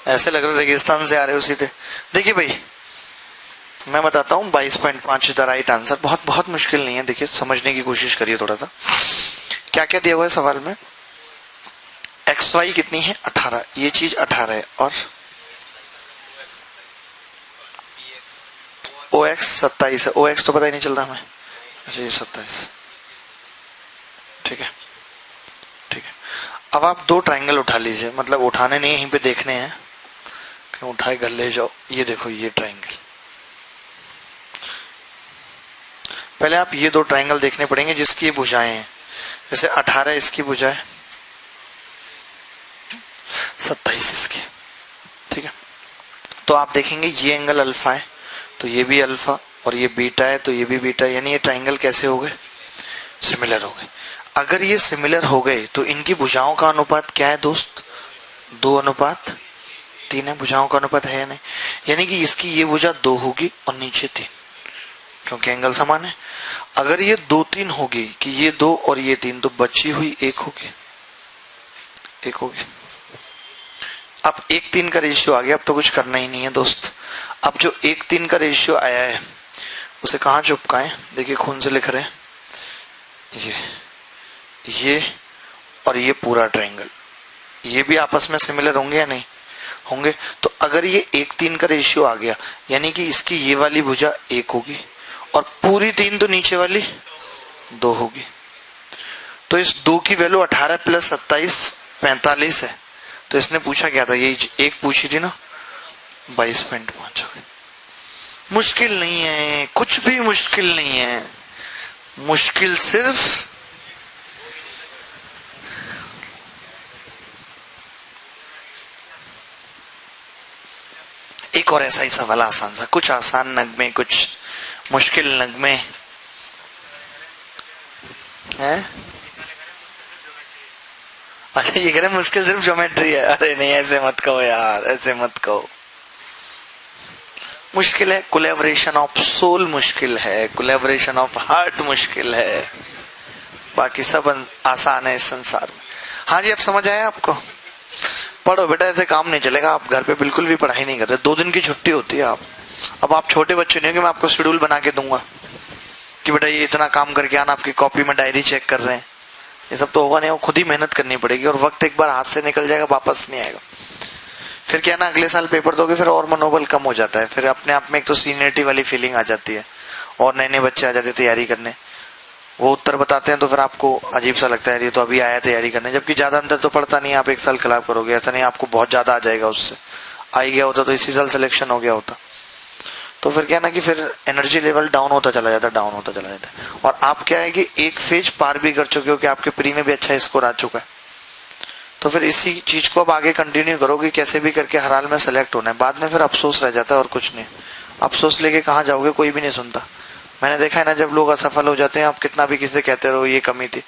ऐसे लग रहा है रेगिस्तान से आ रहे हो सीधे। देखिए भाई मैं बताता हूँ, 22.5 द राइट आंसर। बहुत बहुत मुश्किल नहीं है, देखिए समझने की कोशिश करिए थोड़ा सा। क्या क्या दिया हुआ है सवाल में? एक्स वाई कितनी है? 18, ये चीज 18 है, और ओ एक्स 27 है। ओ एक्स तो पता ही नहीं चल रहा हमें। अच्छा ये 27, ठीक है ठीक है। अब आप दो ट्राइंगल उठा लीजिए, मतलब उठाने नहीं, यहीं पे देखने हैं, क्यों उठाए घर ले जाओ। ये देखो ये ट्राइंगल, पहले आप ये दो ट्राइंगल देखने पड़ेंगे जिसकी ये भुजाएं हैं। जैसे 18 इसकी भुजा है, 27 इसकी, ठीक है। तो आप देखेंगे ये एंगल अल्फा है, तो ये भी अल्फा, और ये बीटा है तो ये भी बीटा है, यानी ये ट्राइंगल कैसे हो गए? सिमिलर हो गए। अगर ये सिमिलर हो गए तो इनकी भुजाओं का अनुपात क्या है दोस्त? 2:3 है। भुजाओं का अनुपात है या नहीं? यानी कि इसकी ये भुजा 2 होगी और नीचे 3, क्योंकि एंगल समान है। अगर ये 2-3 होगी कि ये 2 और ये 3, तो बची हुई 1 होगी, 1 होगी। अब 1:3 का रेशियो आ गया, अब तो कुछ करना ही नहीं है दोस्त। अब जो 1:3 का रेशियो आया है उसे कहाँ चिपकाएं? देखिए खून से लिख रहे हैं, ये और ये पूरा ट्रायंगल, ये भी आपस में सिमिलर होंगे या नहीं होंगे? तो अगर ये 1:3 का रेशियो आ गया, यानी कि इसकी ये वाली भुजा 1 होगी और पूरी 3 तो नीचे वाली 2 होगी। तो इस 2 की वैल्यू 18 + 27 45 है। तो इसने पूछा क्या था? ये एक पूछी थी ना, 22.5 हो गई। मुश्किल नहीं है, कुछ भी मुश्किल नहीं है, मुश्किल सिर्फ एक और ऐसा ही सवाल आसान सा, कुछ आसान नगमे कुछ मुश्किल नगमे है। अच्छा ये कह रहे मुश्किल सिर्फ ज्योमेट्री है। अरे नहीं ऐसे मत कहो यार, ऐसे मत कहो। मुश्किल है कोलैबोरेशन ऑफ सोल, मुश्किल है कोलैबोरेशन ऑफ हार्ट, मुश्किल है, बाकी सब आसान है इस संसार में। हाँ जी अब समझ आया आपको? पढ़ो बेटा, ऐसे काम नहीं चलेगा। आप घर पे बिल्कुल भी पढ़ाई नहीं कर रहे, 2 दिन की छुट्टी होती है। अब आप छोटे बच्चे नहीं हो कि मैं आपको शेड्यूल बना के दूंगा कि बेटा ये इतना काम करके आना, आपकी कॉपी में डायरी चेक कर रहे हैं, ये सब तो होगा नहीं। वो खुद ही मेहनत करनी पड़ेगी, और वक्त एक बार हाथ से निकल जाएगा वापस नहीं आएगा। फिर क्या ना, अगले साल पेपर दोगे फिर और मनोबल कम हो जाता है, फिर अपने आप में एक तो सीनियरिटी वाली फीलिंग आ जाती है, और नए नए बच्चे आ जाते हैं तैयारी करने, वो उत्तर बताते हैं तो फिर आपको अजीब सा लगता है, ये तो अभी आया तैयारी करने, जबकि ज्यादा अंतर तो पड़ता नहीं, आप 1 साल खराब करोगे, ऐसा नहीं आपको बहुत ज्यादा आ जाएगा उससे। आ ही गया होता तो इसी साल सिलेक्शन हो गया होता। तो फिर क्या ना कि फिर एनर्जी लेवल डाउन होता चला जाता है। और आप क्या है कि एक फेज पार भी कर चुके हो कि आपके प्री में भी अच्छा स्कोर आ चुका है, तो फिर इसी चीज को अब आगे कंटिन्यू करोगे, कैसे भी करके हर हाल में सेलेक्ट होना है। बाद में फिर अफसोस रह जाता है और कुछ नहीं। अफसोस लेके कहाँ जाओगे, कोई भी नहीं सुनता। मैंने देखा है ना, जब लोग असफल हो जाते हैं, आप कितना भी किसी कहते रहो ये कमी थी,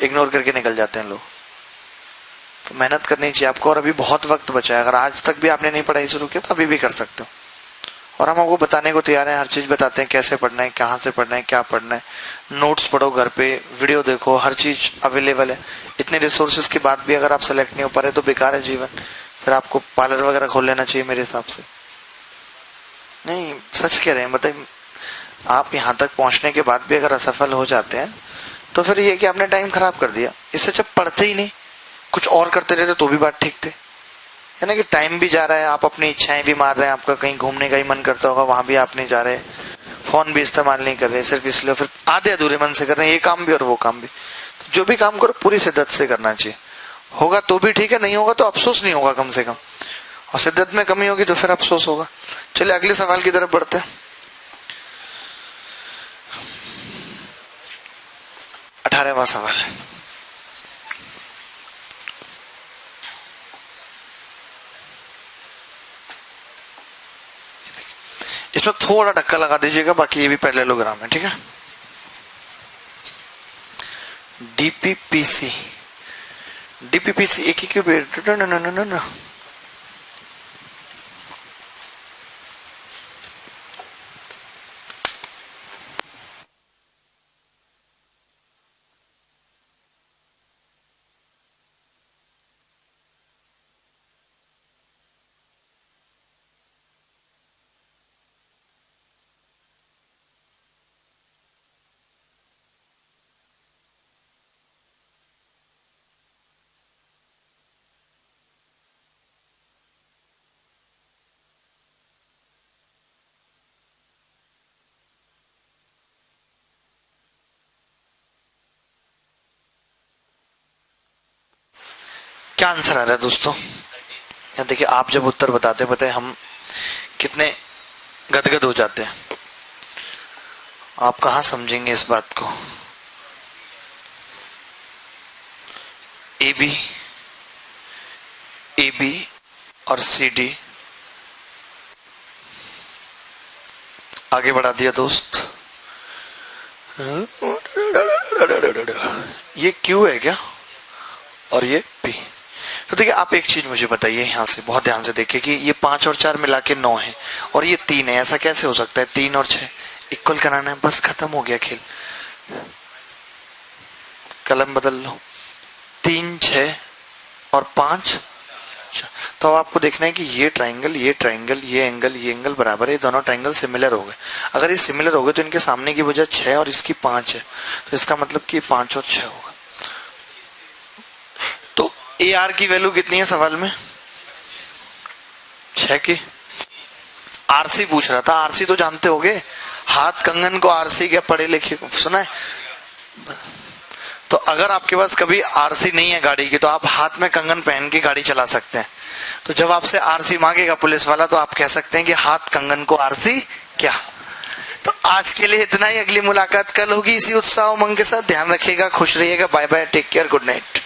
इग्नोर करके निकल जाते हैं लोग। तो मेहनत करनी चाहिए आपको, और अभी बहुत वक्त बचा है। अगर आज तक भी आपने नहीं पढ़ाई शुरू की तो अभी भी कर सकते हो, और हम आपको बताने को तैयार हैं, हर चीज बताते हैं, कैसे पढ़ना है, कहाँ से पढ़ना है, क्या पढ़ना है। नोट्स पढ़ो घर पे, वीडियो देखो, हर चीज अवेलेबल है। इतने रिसोर्सेज के बाद भी अगर आप सेलेक्ट नहीं हो पा रहे तो बेकार है जीवन। फिर आपको पार्लर वगैरह खोल लेना चाहिए मेरे हिसाब से। नहीं सच कह रहे हैं, बताइए आप यहाँ तक पहुंचने के बाद भी अगर असफल हो जाते हैं तो फिर ये कि आपने टाइम खराब कर दिया। इससे जब पढ़ते ही नहीं, कुछ और करते रहते तो भी बात ठीक थी, है ना, कि टाइम भी जा रहा है, आप अपनी इच्छाएं भी मार रहे हैं, आपका कहीं घूमने का ही मन करता होगा, वहां भी आप नहीं जा रहे, फोन भी इस्तेमाल नहीं कर रहे सिर्फ इसलिए, फिर आधे अधूरे मन से कर रहे हैं, ये काम भी और वो काम भी। तो जो भी काम करो पूरी शिद्दत से करना चाहिए। होगा तो भी ठीक है, नहीं होगा तो अफसोस नहीं होगा कम से कम, और शिद्दत में कमी होगी तो फिर अफसोस होगा। चलिए अगले सवाल की तरफ बढ़ते हैं। 18वां सवाल है। इसमें थोड़ा धक्का लगा दीजिएगा, बाकी ये भी पैरेललोग्राम है, ठीक है। डीपीपीसी, डीपीपीसी एक ही क्यूब, न क्या आंसर आ रहा है दोस्तों? यहाँ देखिए, आप जब उत्तर बताते बताए हम कितने गदगद हो जाते हैं। आप कहां समझेंगे इस बात को? ए बी और सी डी आगे बढ़ा दिया दोस्त। ये क्यू है क्या और ये पी? तो देखिए, आप एक चीज मुझे बताइए यहां से बहुत ध्यान से देखिए कि ये 5 और 4 मिला के 9 है और ये 3 है। ऐसा कैसे हो सकता है? 3 और 6 इक्वल कराना है, बस खत्म हो गया खेल। कलम बदल लो। 3 6 और 5। तो अब आपको देखना है कि ये ट्राइंगल, ये ट्राइंगल, ये एंगल बराबर है। दोनों ट्राइंगल सिमिलर हो गए। अगर ये सिमिलर हो गए तो इनके सामने की वजह 6 और इसकी 5 है, तो इसका मतलब कि 5 और 6 होगा। तो ए आर की वैल्यू कितनी है सवाल में? 6 की। आरसी पूछ रहा था। आरसी तो जानते होगे, हाथ कंगन को आरसी, क्या पढ़े लिखे सुना है? तो अगर आपके पास कभी आरसी नहीं है गाड़ी की, तो आप हाथ में कंगन पहन के गाड़ी चला सकते हैं। तो जब आपसे आरसी मांगेगा पुलिस वाला, तो आप कह सकते हैं कि हाथ कंगन को आरसी क्या। तो आज के लिए इतना ही। अगली मुलाकात कल होगी इसी उत्साह उमंग के साथ। ध्यान रखिएगा, खुश रहिएगा। Bye bye, take care, good night.